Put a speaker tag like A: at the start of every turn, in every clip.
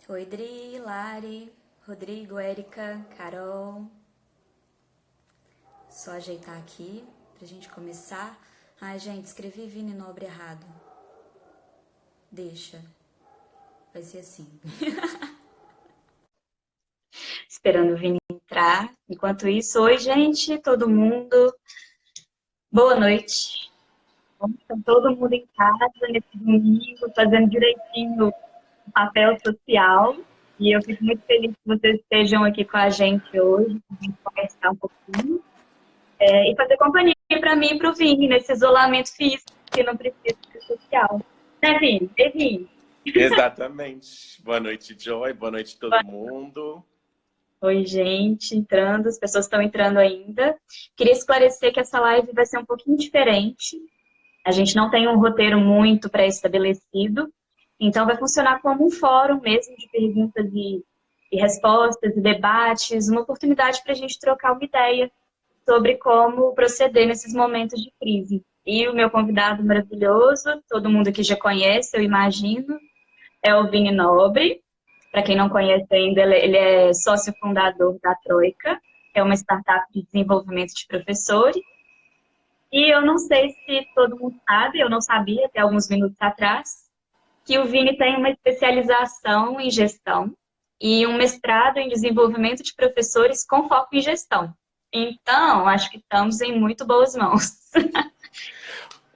A: Oi, Dri, Lari, Rodrigo, Érica, Carol. Só ajeitar aqui pra gente começar. Ai, gente, escrevi Vini Nobre errado. Deixa. Vai ser assim. Esperando o Vini entrar. Enquanto isso, oi, gente, todo mundo. Boa noite. Está todo mundo em casa nesse domingo, fazendo direitinho o papel social. E eu fico muito feliz que vocês estejam aqui com a gente hoje, para a gente conversar um pouquinho. E fazer companhia para mim e para o Vini nesse isolamento físico, que não precisa ser social. Né, Vini? Ei, Vini?
B: Exatamente. Boa noite, Joy. Boa noite, todo mundo.
A: Oi, gente, entrando, as pessoas estão entrando ainda. Queria esclarecer que essa live vai ser um pouquinho diferente. A gente não tem um roteiro muito pré-estabelecido, então vai funcionar como um fórum mesmo de perguntas e respostas e debates, uma oportunidade para a gente trocar uma ideia sobre como proceder nesses momentos de crise. E o meu convidado maravilhoso, todo mundo aqui já conhece, eu imagino, é o Vini Nobre. Para quem não conhece ainda, ele é sócio fundador da Troika, que é uma startup de desenvolvimento de professores. E eu não sei se todo mundo sabe, eu não sabia até alguns minutos atrás, que o Vini tem uma especialização em gestão e um mestrado em desenvolvimento de professores com foco em gestão. Então, acho que estamos em muito boas mãos.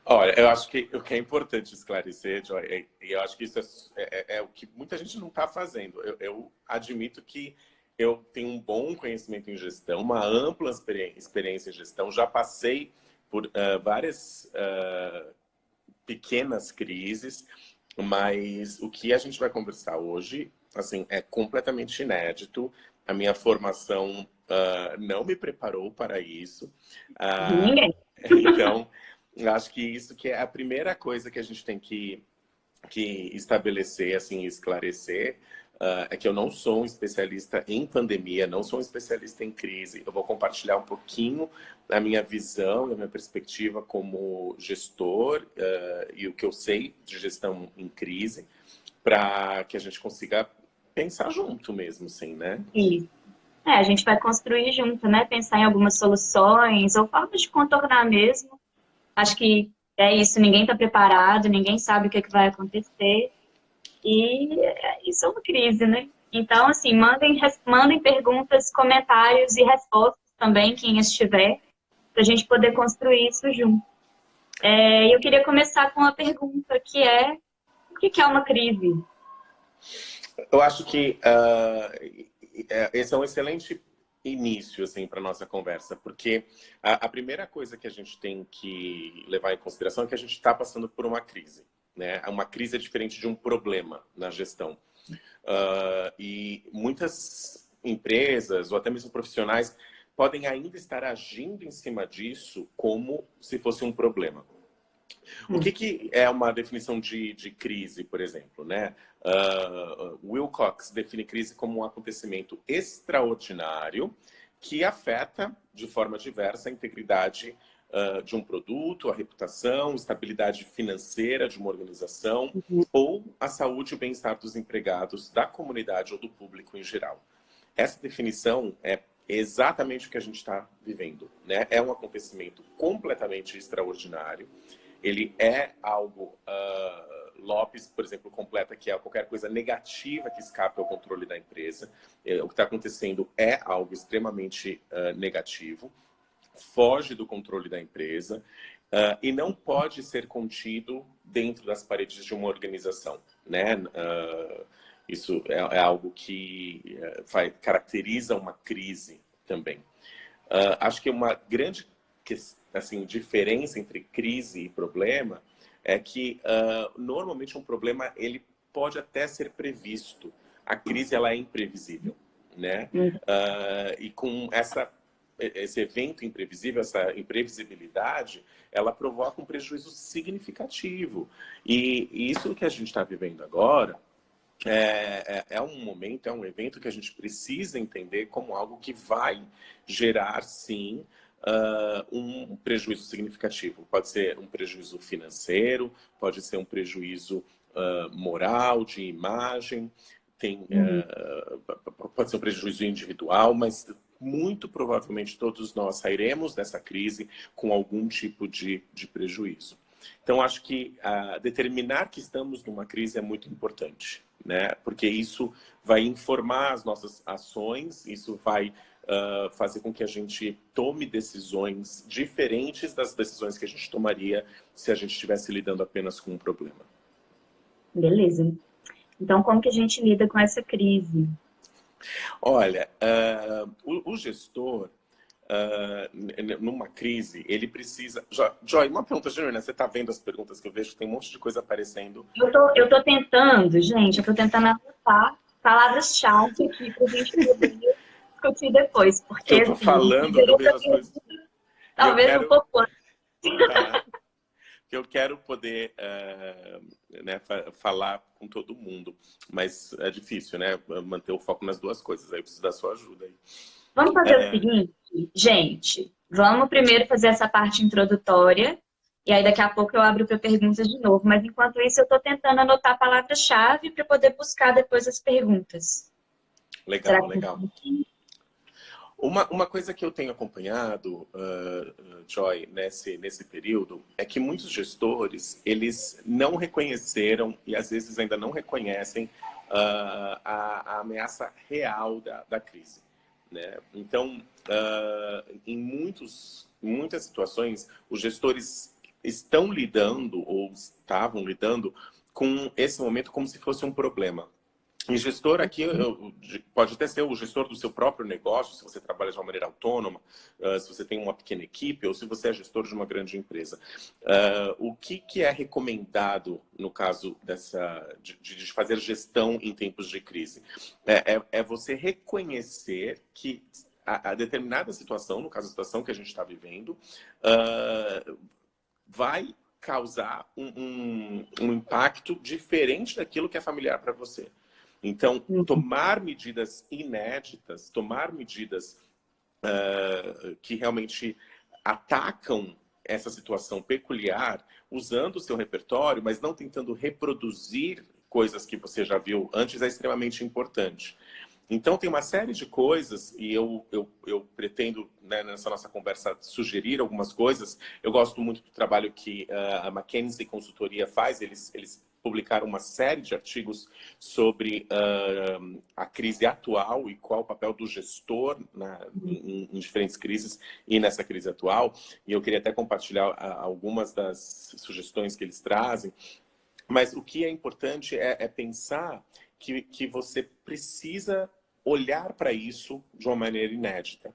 B: Olha, eu acho que o que é importante esclarecer, Joy, e eu acho que isso é o que muita gente não está fazendo. Eu admito que eu tenho um bom conhecimento em gestão, uma ampla experiência em gestão, já passei por várias pequenas crises, mas o que a gente vai conversar hoje, assim, é completamente inédito. A minha formação não me preparou para isso.
A: Ninguém.
B: Então, eu acho que isso que é a primeira coisa que a gente tem que estabelecer, assim, esclarecer, é que eu não sou um especialista em pandemia, não sou um especialista em crise. Eu vou compartilhar um pouquinho a minha visão, a minha perspectiva como gestor e o que eu sei de gestão em crise, para que a gente consiga pensar junto mesmo, assim, né?
A: Isso. A gente vai construir junto, né? Pensar em algumas soluções ou formas de contornar mesmo. Acho que é isso, ninguém está preparado, ninguém sabe o que, é que vai acontecer. E isso é uma crise, né? Então, assim, mandem perguntas, comentários e respostas também, quem estiver, para a gente poder construir isso junto. Eu queria começar com uma pergunta, que é, o que é uma crise?
B: Eu acho que esse é um excelente início assim para nossa conversa, porque a primeira coisa que a gente tem que levar em consideração é que a gente está passando por uma crise, né? Uma crise é diferente de um problema na gestão. E muitas empresas ou até mesmo profissionais podem ainda estar agindo em cima disso como se fosse um problema. O que é uma definição de crise, por exemplo, né? Wilcox define crise como um acontecimento extraordinário que afeta de forma diversa a integridade de um produto, a reputação, estabilidade financeira de uma organização ou a saúde e o bem-estar dos empregados, da comunidade ou do público em geral. Essa definição é exatamente o que a gente está vivendo, né? É um acontecimento completamente extraordinário. Ele é algo, Lopes, por exemplo, completa que é qualquer coisa negativa que escape ao controle da empresa. O que está acontecendo é algo extremamente negativo, foge do controle da empresa e não pode ser contido dentro das paredes de uma organização, né? Isso é algo que caracteriza uma crise também. Acho que uma grande assim, diferença entre crise e problema é que normalmente um problema ele pode até ser previsto. A crise ela é imprevisível, né? E com esse evento imprevisível, essa imprevisibilidade, ela provoca um prejuízo significativo. E isso que a gente está vivendo agora é um momento, é um evento que a gente precisa entender como algo que vai gerar, sim, um prejuízo significativo. Pode ser um prejuízo financeiro, pode ser um prejuízo moral, de imagem, pode ser um prejuízo individual, mas muito provavelmente todos nós sairemos dessa crise com algum tipo de prejuízo. Então, acho que determinar que estamos numa crise é muito importante, né? Porque isso vai informar as nossas ações, isso vai fazer com que a gente tome decisões diferentes das decisões que a gente tomaria se a gente estivesse lidando apenas com um problema.
A: Beleza. Então, como que a gente lida com essa crise?
B: Olha, o gestor, numa crise, ele precisa... Joy, uma pergunta genuína. Você está vendo as perguntas que eu vejo? Tem um monte de coisa aparecendo.
A: Eu tô tentando, gente, eu tô tentando anotar palavras-chave aqui para a gente poder discutir depois. Porque,
B: Eu tô
A: assim,
B: falando, eu vejo as coisas...
A: talvez um pouco antes.
B: Que eu quero poder né, falar com todo mundo, mas é difícil, né? Manter o foco nas duas coisas, aí eu preciso da sua ajuda aí.
A: Vamos fazer o seguinte, gente, vamos primeiro fazer essa parte introdutória, e aí daqui a pouco eu abro para perguntas de novo, mas enquanto isso eu estou tentando anotar palavras-chave para poder buscar depois as perguntas.
B: Legal, legal. Uma coisa que eu tenho acompanhado, Joy, nesse período, é que muitos gestores, eles não reconheceram, e às vezes ainda não reconhecem, a ameaça real da crise, né? Então, em muitas situações, os gestores estão lidando, ou estavam lidando, com esse momento como se fosse um problema. E gestor aqui pode até ser o gestor do seu próprio negócio, se você trabalha de uma maneira autônoma, se você tem uma pequena equipe ou se você é gestor de uma grande empresa. O que é recomendado no caso de fazer gestão em tempos de crise? É você reconhecer que a determinada situação, no caso a situação que a gente está vivendo, vai causar um impacto diferente daquilo que é familiar para você. Então, tomar medidas inéditas, tomar medidas que realmente atacam essa situação peculiar, usando o seu repertório, mas não tentando reproduzir coisas que você já viu antes, é extremamente importante. Então, tem uma série de coisas, e eu pretendo, né, nessa nossa conversa, sugerir algumas coisas. Eu gosto muito do trabalho que a McKinsey Consultoria faz, eles publicaram uma série de artigos sobre a crise atual e qual o papel do gestor em diferentes crises e nessa crise atual. E eu queria até compartilhar algumas das sugestões que eles trazem. Mas o que é importante é pensar que você precisa olhar para isso de uma maneira inédita,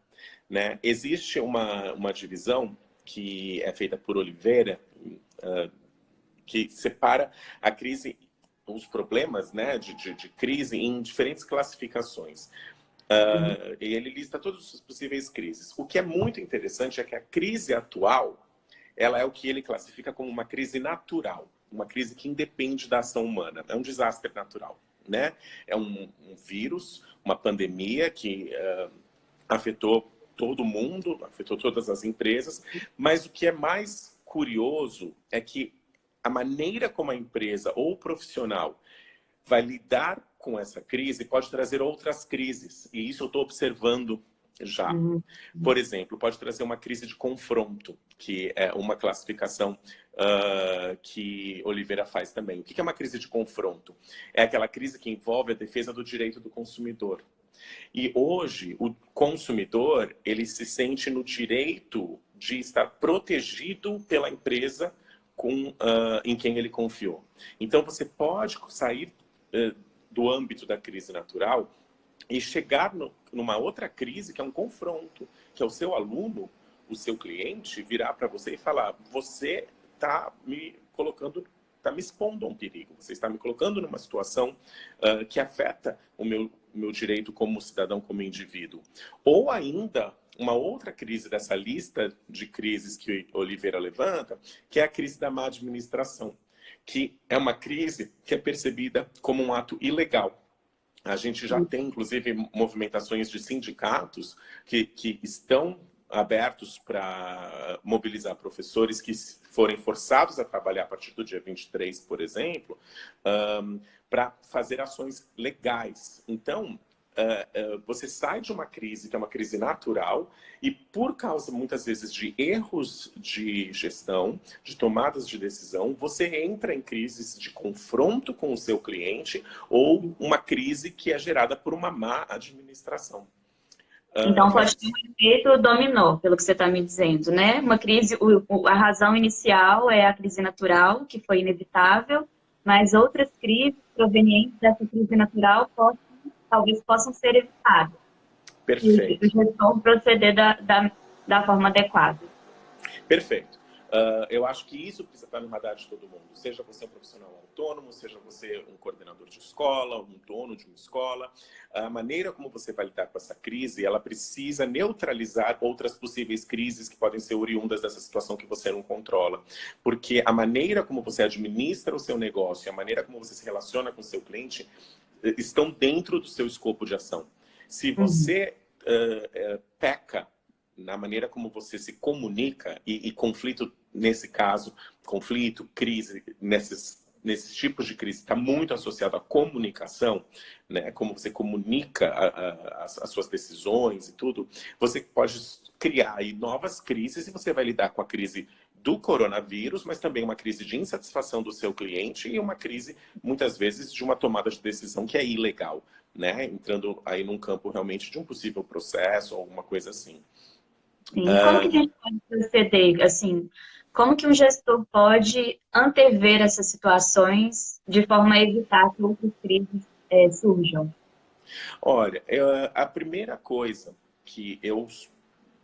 B: né? Existe uma divisão que é feita por Oliveira, que separa a crise, os problemas, né, de crise em diferentes classificações. E ele lista todas as possíveis crises. O que é muito interessante é que a crise atual, ela é o que ele classifica como uma crise natural, uma crise que independe da ação humana. É um desastre natural, né? É um vírus, uma pandemia que afetou todo mundo, afetou todas as empresas, mas o que é mais curioso é que a maneira como a empresa ou o profissional vai lidar com essa crise pode trazer outras crises, e isso eu estou observando já. Por exemplo, pode trazer uma crise de confronto, que é uma classificação que Oliveira faz também. O que é uma crise de confronto? É aquela crise que envolve a defesa do direito do consumidor. E hoje, o consumidor, ele se sente no direito de estar protegido pela empresa em quem ele confiou. Então, você pode sair do âmbito da crise natural e chegar numa outra crise, que é um confronto, que é o seu aluno, o seu cliente, virar para você e falar: você está me colocando, está me expondo a um perigo, você está me colocando numa situação que afeta o meu direito como cidadão, como indivíduo. Ou ainda, uma outra crise dessa lista de crises que Oliveira levanta, que é a crise da má administração, que é uma crise que é percebida como um ato ilegal. A gente já tem, inclusive, movimentações de sindicatos que estão abertos para mobilizar professores que forem forçados a trabalhar a partir do dia 23, por exemplo, para fazer ações legais. Então, você sai de uma crise que é uma crise natural e por causa, muitas vezes, de erros de gestão, de tomadas de decisão, você entra em crises de confronto com o seu cliente ou uma crise que é gerada por uma má administração.
A: Então, pode ter um efeito dominó, pelo que você está me dizendo, né? Uma crise, a razão inicial é a crise natural, que foi inevitável, mas outras crises provenientes dessa crise natural talvez possam ser evitadas.
B: Perfeito.
A: E o gestor proceder da forma adequada.
B: Perfeito. Eu acho que isso precisa estar no radar de todo mundo. Seja você um profissional autônomo, seja você um coordenador de escola, um dono de uma escola. A maneira como você vai lidar com essa crise, ela precisa neutralizar outras possíveis crises que podem ser oriundas dessa situação que você não controla. Porque a maneira como você administra o seu negócio, a maneira como você se relaciona com o seu cliente, estão dentro do seu escopo de ação. Se você peca na maneira como você se comunica, e conflito, nesse caso, conflito, crise, nesses tipos de crise, está muito associado à comunicação, né? Como você comunica as suas decisões e tudo, você pode criar aí novas crises e você vai lidar com a crise do coronavírus, mas também uma crise de insatisfação do seu cliente e uma crise, muitas vezes, de uma tomada de decisão que é ilegal, né? Entrando aí num campo realmente de um possível processo ou alguma coisa assim.
A: Sim. Como que a gente pode proceder, assim, como que um gestor pode antever essas situações de forma a evitar que outras crises surjam?
B: Olha, a primeira coisa que eu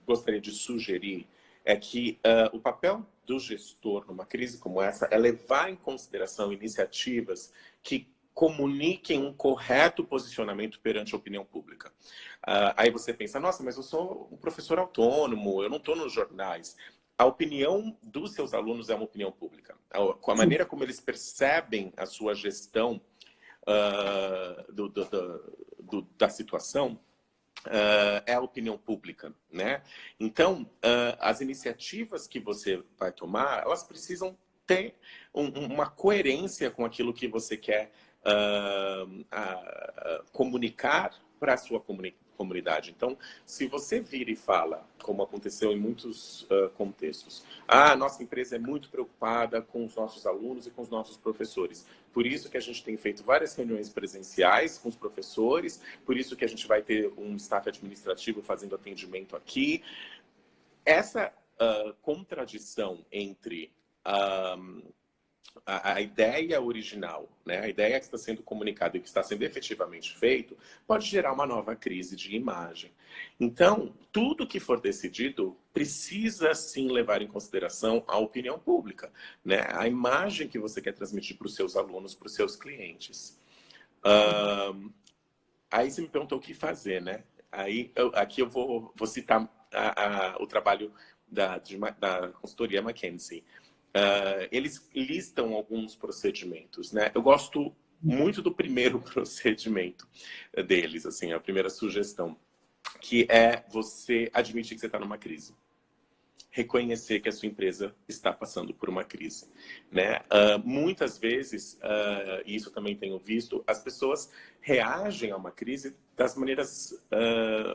B: gostaria de sugerir é que o papel do gestor numa crise como essa é levar em consideração iniciativas que comuniquem um correto posicionamento perante a opinião pública. Aí você pensa, nossa, mas eu sou um professor autônomo, eu não estou nos jornais. A opinião dos seus alunos é uma opinião pública. Com a maneira como eles percebem a sua gestão da situação, é a opinião pública, né? Então, as iniciativas que você vai tomar, elas precisam ter uma coerência com aquilo que você quer comunicar para a sua comunidade. Então, se você vira e fala, como aconteceu em muitos contextos, nossa empresa é muito preocupada com os nossos alunos e com os nossos professores. Por isso que a gente tem feito várias reuniões presenciais com os professores, por isso que a gente vai ter um staff administrativo fazendo atendimento aqui. Essa contradição entre a ideia original, né, a ideia que está sendo comunicada e que está sendo efetivamente feito, pode gerar uma nova crise de imagem. Então, tudo que for decidido precisa sim levar em consideração a opinião pública, né, a imagem que você quer transmitir para os seus alunos, para os seus clientes. Aí você me perguntou o que fazer, né? Aqui eu vou citar o trabalho da consultoria McKinsey. Eles listam alguns procedimentos, né? Eu gosto muito do primeiro procedimento deles, assim, a primeira sugestão, que é você admitir que você está numa crise. Reconhecer que a sua empresa está passando por uma crise, né? Muitas vezes, e isso eu também tenho visto, as pessoas reagem a uma crise das maneiras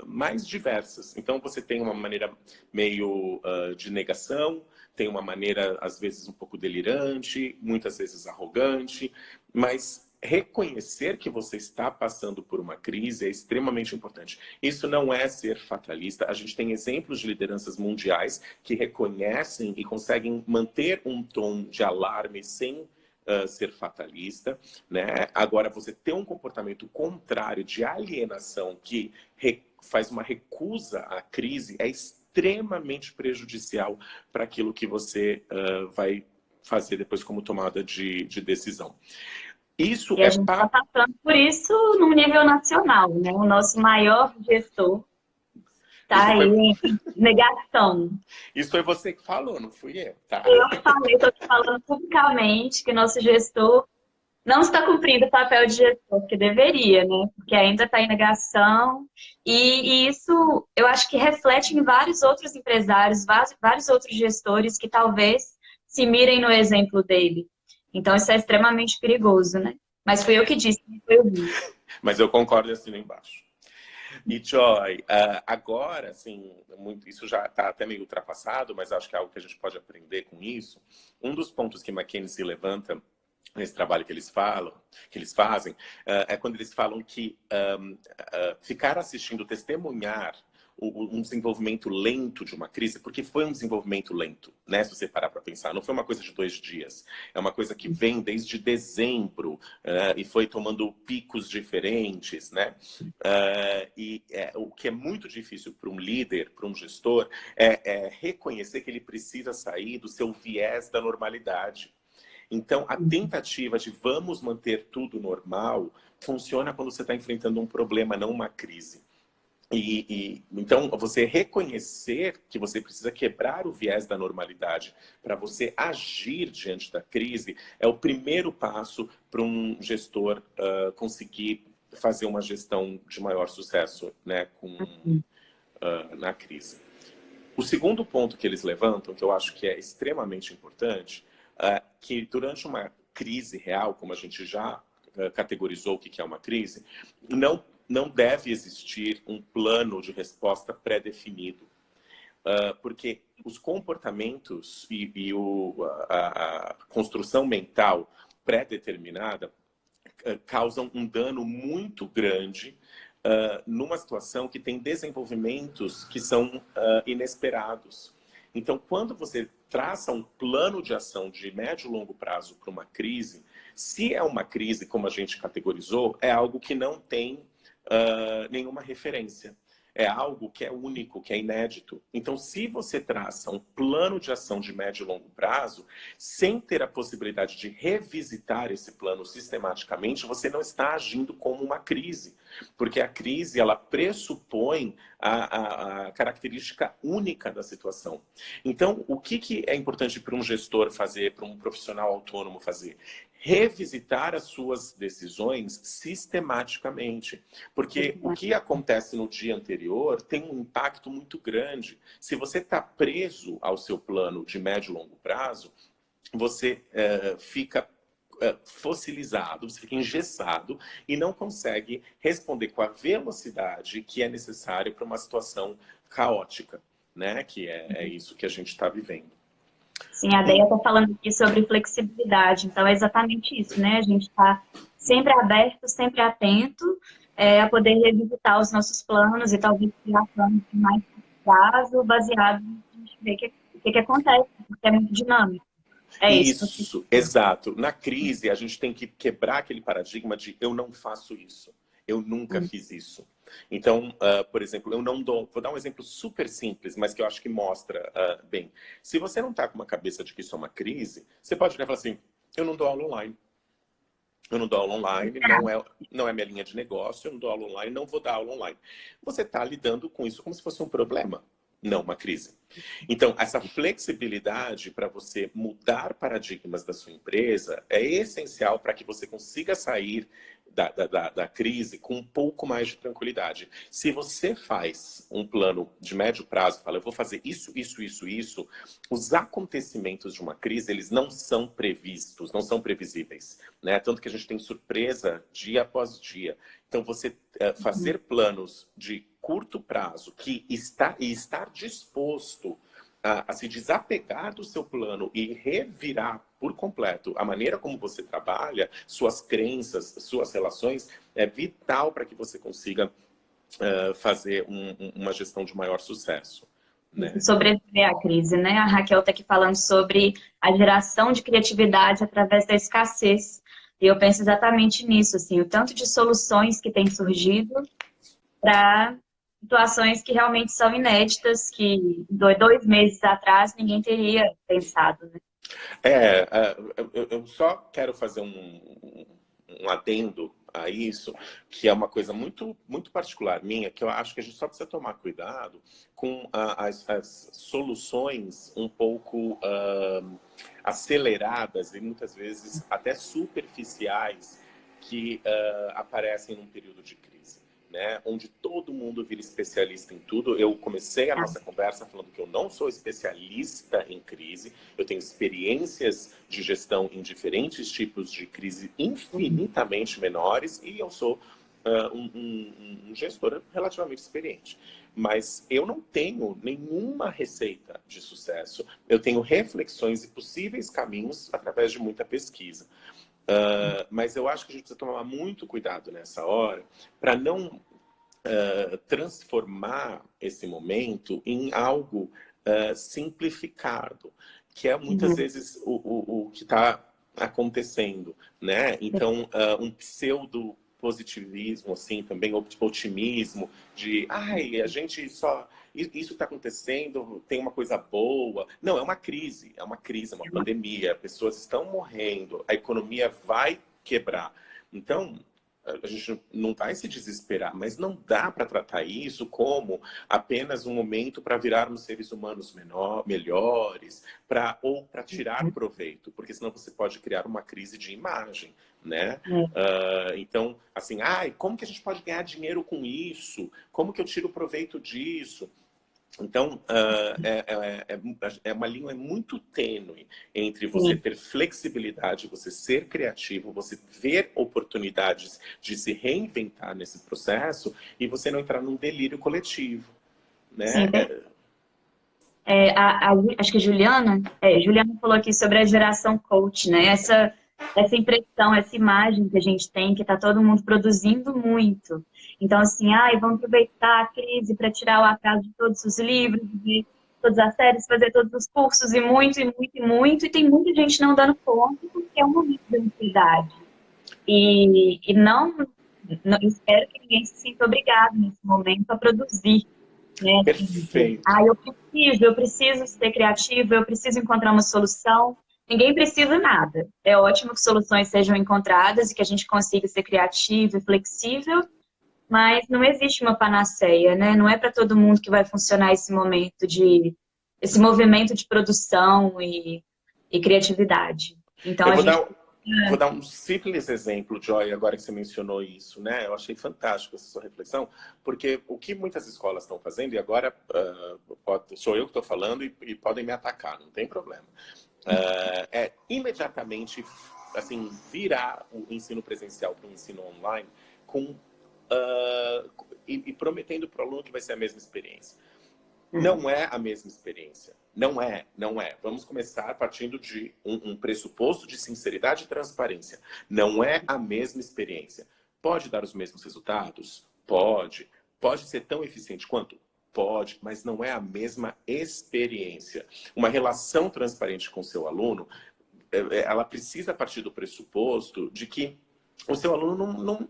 B: mais diversas. Então, você tem uma maneira meio de negação, tem uma maneira, às vezes, um pouco delirante, muitas vezes arrogante, mas reconhecer que você está passando por uma crise é extremamente importante. Isso não é ser fatalista. A gente tem exemplos de lideranças mundiais que reconhecem e conseguem manter um tom de alarme sem ser fatalista, né? Agora, você ter um comportamento contrário de alienação que faz uma recusa à crise é extremamente prejudicial para aquilo que você vai fazer depois como tomada de decisão. Isso
A: e a gente está passando por isso no nível nacional, né? O nosso maior gestor está aí em negação.
B: Isso foi você que falou, não fui eu, tá?
A: Eu falei, estou te falando publicamente que nosso gestor não está cumprindo o papel de gestor que deveria, né? Porque ainda está em negação, e isso eu acho que reflete em vários outros empresários, vários outros gestores que talvez se mirem no exemplo dele. Então isso é extremamente perigoso, né? Mas fui eu que disse, não foi o Rio.
B: Mas eu concordo assim lá embaixo. E Joy, agora, assim, isso já está até meio ultrapassado, mas acho que é algo que a gente pode aprender com isso. Um dos pontos que McKinsey levanta nesse trabalho que eles falam, que eles fazem, é quando eles falam que ficar assistindo, testemunhar um desenvolvimento lento de uma crise, porque foi um desenvolvimento lento, né? Se você parar para pensar, não foi uma coisa de 2 dias, é uma coisa que vem desde dezembro e foi tomando picos diferentes, né? O que é muito difícil para um líder, para um gestor, é reconhecer que ele precisa sair do seu viés da normalidade. Então, a tentativa de vamos manter tudo normal funciona quando você está enfrentando um problema, não uma crise. Então, você reconhecer que você precisa quebrar o viés da normalidade para você agir diante da crise é o primeiro passo para um gestor conseguir fazer uma gestão de maior sucesso, né, na crise. O segundo ponto que eles levantam, que eu acho que é extremamente importante, que durante uma crise real, como a gente já categorizou o que é uma crise, não deve existir um plano de resposta pré-definido. Porque os comportamentos e a construção mental pré-determinada causam um dano muito grande numa situação que tem desenvolvimentos que são inesperados. Então, quando você traça um plano de ação de médio e longo prazo para uma crise, se é uma crise, como a gente categorizou, é algo que não tem nenhuma referência. É algo que é único, que é inédito. Então, se você traça um plano de ação de médio e longo prazo, sem ter a possibilidade de revisitar esse plano sistematicamente, você não está agindo como uma crise. Porque a crise, ela pressupõe a característica única da situação. Então, o que é importante para um gestor fazer, para um profissional autônomo fazer? Revisitar as suas decisões sistematicamente. Porque o que acontece no dia anterior tem um impacto muito grande. Se você está preso ao seu plano de médio e longo prazo, você fica fossilizado, você fica engessado e não consegue responder com a velocidade que é necessária para uma situação caótica, né? Que é isso que a gente está vivendo.
A: Sim, a Deia está falando aqui sobre flexibilidade, então é exatamente isso, né? A gente está sempre aberto, sempre atento a poder revisitar os nossos planos e talvez criar planos de mais prazo, baseado no que a gente vê o que acontece, porque é muito dinâmico. É isso.
B: Isso, exato. Na crise, a gente tem que quebrar aquele paradigma de eu não faço isso, eu nunca fiz isso. Então, por exemplo, eu não dou... Vou dar um exemplo super simples, mas que eu acho que mostra bem. Se você não está com uma cabeça de que isso é uma crise, você pode olhar e falar assim, eu não dou aula online. Eu não dou aula online, não é minha linha de negócio, eu não dou aula online, não vou dar aula online. Você está lidando com isso como se fosse um problema, não uma crise. Então, essa flexibilidade para você mudar paradigmas da sua empresa é essencial para que você consiga sair da crise com um pouco mais de tranquilidade. Se você faz um plano de médio prazo, fala, eu vou fazer isso, os acontecimentos de uma crise, eles não são previstos, não são previsíveis, né? Tanto que a gente tem surpresa dia após dia. Então, você fazer planos de curto prazo e estar disposto a se desapegar do seu plano e revirar por completo a maneira como você trabalha, suas crenças, suas relações, é vital para que você consiga fazer uma gestão de maior sucesso. Né?
A: Sobreviver à crise, né? A Raquel está aqui falando sobre a geração de criatividade através da escassez. E eu penso exatamente nisso, assim, o tanto de soluções que tem surgido para situações que realmente são inéditas, que 2 meses atrás ninguém teria pensado, né?
B: Eu só quero fazer um adendo a isso, que é uma coisa muito, muito particular minha, que eu acho que a gente só precisa tomar cuidado com as soluções um pouco aceleradas e muitas vezes até superficiais que aparecem num período de crise. Né, onde todo mundo vira especialista em tudo. Eu comecei a nossa conversa falando que eu não sou especialista em crise, eu tenho experiências de gestão em diferentes tipos de crise infinitamente menores e eu sou um gestor relativamente experiente. Mas eu não tenho nenhuma receita de sucesso, eu tenho reflexões e possíveis caminhos através de muita pesquisa. Mas eu acho que a gente precisa tomar muito cuidado nessa hora para não transformar esse momento em algo simplificado, que é muitas vezes o que está acontecendo, né? Então, um pseudo positivismo, assim, também otimismo, de, ai, a gente só... Isso está acontecendo, tem uma coisa boa. Não, é uma crise, é uma pandemia, pessoas estão morrendo, a economia vai quebrar. Então, a gente não vai se desesperar, mas não dá para tratar isso como apenas um momento para virarmos seres humanos melhores, ou para tirar proveito, porque senão você pode criar uma crise de imagem, né? Então, assim, como que a gente pode ganhar dinheiro com isso? Como que eu tiro proveito disso? Então, é uma linha muito tênue entre você ter flexibilidade, você ser criativo, você ver oportunidades de se reinventar nesse processo e você não entrar num delírio coletivo, né?
A: Sim, acho que a Juliana falou aqui sobre a geração coach, né? Essa impressão, essa imagem que a gente tem, que está todo mundo produzindo muito. Então, assim, vamos aproveitar a crise para tirar o atraso de todos os livros, de todas as séries, fazer todos os cursos, e muito, e muito, e muito. E tem muita gente não dando conta, porque é um momento de ansiedade. E não espero que ninguém se sinta obrigado nesse momento a produzir. Né?
B: Perfeito.
A: Eu preciso ser criativo, eu preciso encontrar uma solução. Ninguém precisa nada. É ótimo que soluções sejam encontradas e que a gente consiga ser criativo e flexível, mas não existe uma panaceia, né? Não é para todo mundo que vai funcionar esse movimento de produção e criatividade. Então,
B: Vou dar um simples exemplo, Joy, agora que você mencionou isso, né? Eu achei fantástico essa sua reflexão, porque o que muitas escolas estão fazendo, e agora sou eu que estou falando e podem me atacar, não tem problema, é imediatamente assim, virar o ensino presencial para o ensino online e prometendo para o aluno que vai ser a mesma experiência. Não é a mesma experiência. Não é. Vamos começar partindo de um pressuposto de sinceridade e transparência. Não é a mesma experiência. Pode dar os mesmos resultados? Pode. Pode ser tão eficiente quanto? Pode, mas não é a mesma experiência. Uma relação transparente com o seu aluno, ela precisa partir do pressuposto de que o seu aluno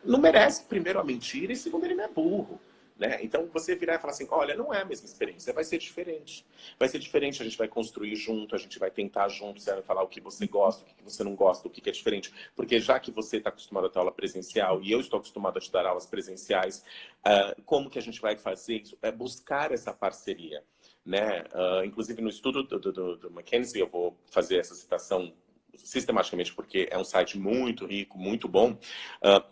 B: não merece, primeiro, a mentira e, segundo, ele não é burro. Né? Então, você virar e falar assim, olha, não é a mesma experiência, vai ser diferente. Vai ser diferente, a gente vai construir junto, a gente vai tentar junto, você vai falar o que você gosta, o que você não gosta, o que é diferente. Porque já que você está acostumado a ter aula presencial e eu estou acostumado a te dar aulas presenciais, como que a gente vai fazer isso? É buscar essa parceria. Né? Inclusive, no estudo do McKinsey, eu vou fazer essa citação sistematicamente, porque é um site muito rico, muito bom,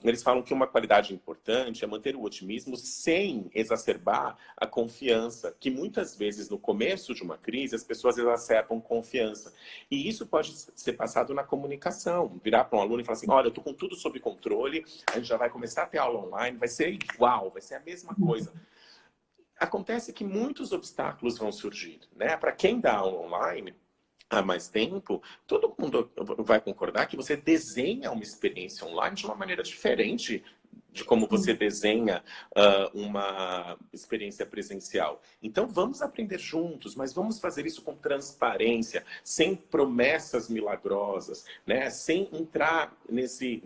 B: eles falam que uma qualidade importante é manter o otimismo sem exacerbar a confiança, que muitas vezes no começo de uma crise as pessoas exacerbam confiança. E isso pode ser passado na comunicação, virar para um aluno e falar assim, olha, eu estou com tudo sob controle, a gente já vai começar a ter aula online, vai ser igual, vai ser a mesma coisa. Acontece que muitos obstáculos vão surgir, né? Para quem dá aula online há mais tempo, todo mundo vai concordar que você desenha uma experiência online de uma maneira diferente de como você desenha uma experiência presencial. Então, vamos aprender juntos, mas vamos fazer isso com transparência, sem promessas milagrosas, né? Sem entrar nesse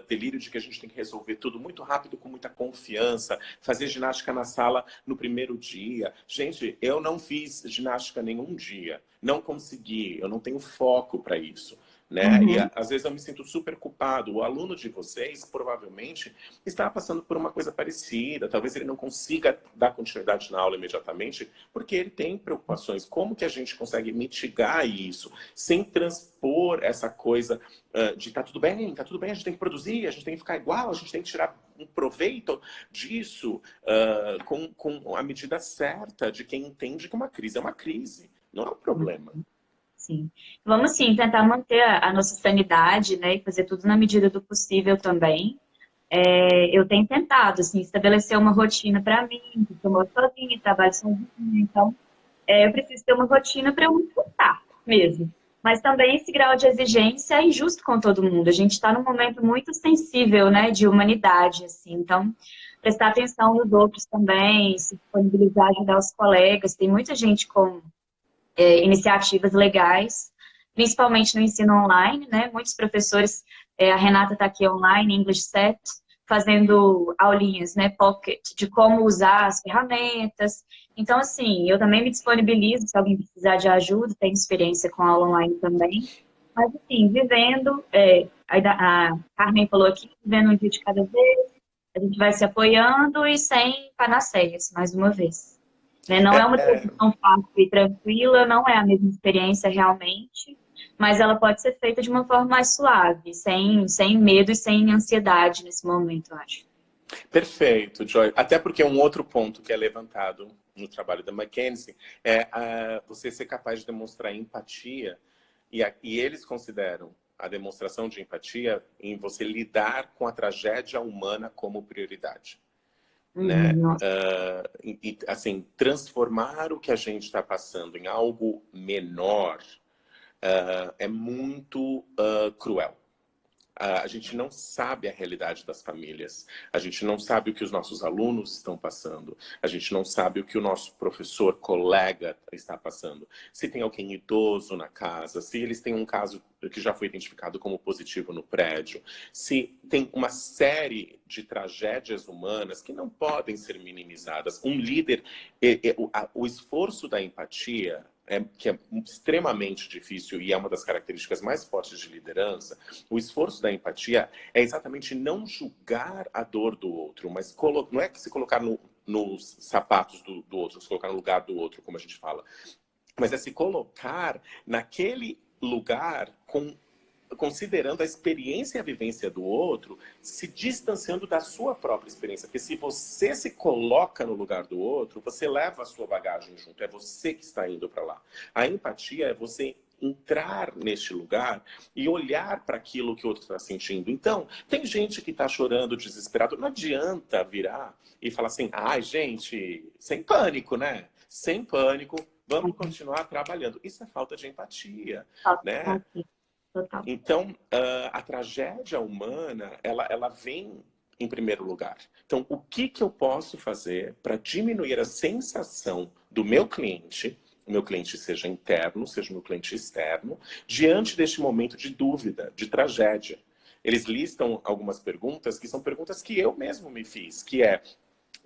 B: delírio de que a gente tem que resolver tudo muito rápido, com muita confiança, fazer ginástica na sala no primeiro dia. Gente, eu não fiz ginástica nenhum dia, não consegui, eu não tenho foco para isso. né? E às vezes eu me sinto super culpado. O aluno de vocês provavelmente está passando por uma coisa parecida. Talvez ele não consiga dar continuidade na aula imediatamente, porque ele tem preocupações. Como que a gente consegue mitigar isso sem transpor essa coisa de tá tudo bem, a gente tem que produzir, a gente tem que ficar igual, a gente tem que tirar um proveito disso com a medida certa de quem entende que uma crise é uma crise, não é um problema.
A: Sim. Vamos sim tentar manter a nossa sanidade, né, e fazer tudo na medida do possível também. Eu tenho tentado, assim, estabelecer uma rotina para mim, porque eu moro sozinha, trabalho sozinha, então eu preciso ter uma rotina para eu me escutar mesmo. Mas também esse grau de exigência é injusto com todo mundo. A gente está num momento muito sensível, né, de humanidade, assim, então prestar atenção nos outros também, se disponibilizar, ajudar os colegas. Tem muita gente com iniciativas legais, principalmente no ensino online, né? Muitos professores, a Renata está aqui online, English Set, fazendo aulinhas, né, pocket, de como usar as ferramentas. Então, assim, eu também me disponibilizo, se alguém precisar de ajuda, tenho experiência com aula online também. Mas, assim, vivendo, a Carmen falou aqui, vivendo um dia de cada vez, a gente vai se apoiando e sem panaceias, mais uma vez. Né? Não é uma transição fácil e tranquila, não é a mesma experiência realmente, mas ela pode ser feita de uma forma mais suave, sem medo e sem ansiedade nesse momento, eu acho.
B: Perfeito, Joy. Até porque um outro ponto que é levantado no trabalho da McKinsey é você ser capaz de demonstrar empatia, e eles consideram a demonstração de empatia em você lidar com a tragédia humana como prioridade. Né? Assim, transformar o que a gente está passando em algo menor é muito cruel. A gente não sabe a realidade das famílias, a gente não sabe o que os nossos alunos estão passando, a gente não sabe o que o nosso professor, colega está passando. Se tem alguém idoso na casa, se eles têm um caso que já foi identificado como positivo no prédio, se tem uma série de tragédias humanas que não podem ser minimizadas. Um líder, o esforço da empatia, que é extremamente difícil e é uma das características mais fortes de liderança, o esforço da empatia é exatamente não julgar a dor do outro, mas não é que se colocar nos sapatos do outro, se colocar no lugar do outro, como a gente fala, mas é se colocar naquele lugar considerando a experiência e a vivência do outro, se distanciando da sua própria experiência. Porque se você se coloca no lugar do outro, você leva a sua bagagem junto. É você que está indo para lá. A empatia é você entrar neste lugar e olhar para aquilo que o outro está sentindo. Então, tem gente que está chorando, desesperado. Não adianta virar e falar assim, ai, gente, sem pânico, né? Sem pânico, vamos continuar trabalhando. Isso é falta de empatia, né? Então, a tragédia humana, ela vem em primeiro lugar. Então, o que eu posso fazer para diminuir a sensação do meu cliente, o meu cliente seja interno, seja o meu cliente externo, diante deste momento de dúvida, de tragédia? Eles listam algumas perguntas que são perguntas que eu mesmo me fiz, que é: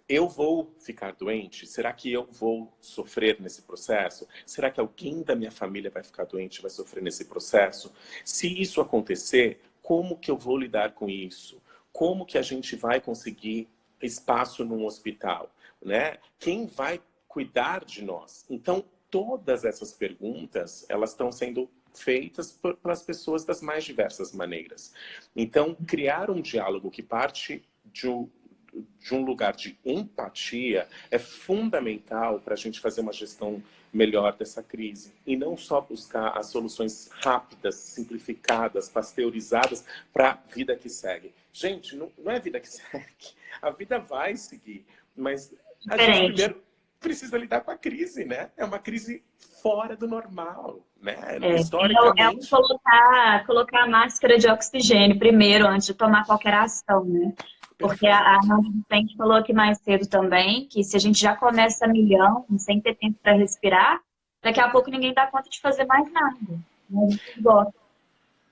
B: eu vou ficar doente? Será que eu vou sofrer nesse processo? Será que alguém da minha família vai ficar doente e vai sofrer nesse processo? Se isso acontecer, como que eu vou lidar com isso? Como que a gente vai conseguir espaço num hospital? Né? Quem vai cuidar de nós? Então, todas essas perguntas, elas estão sendo feitas pelas pessoas das mais diversas maneiras. Então, criar um diálogo que parte de um lugar de empatia é fundamental para a gente fazer uma gestão melhor dessa crise. E não só buscar as soluções rápidas, simplificadas, pasteurizadas para a vida que segue. Gente, não é a vida que segue. A vida vai seguir. Mas a gente primeiro precisa lidar com a crise, né? É uma crise fora do normal, né? Historicamente.
A: Colocar a máscara de oxigênio primeiro, antes de tomar qualquer ação, né? Porque a Ana Vicente falou aqui mais cedo também, que se a gente já começa a milhão, sem ter tempo para respirar, daqui a pouco ninguém dá conta de fazer mais nada. A gente gosta.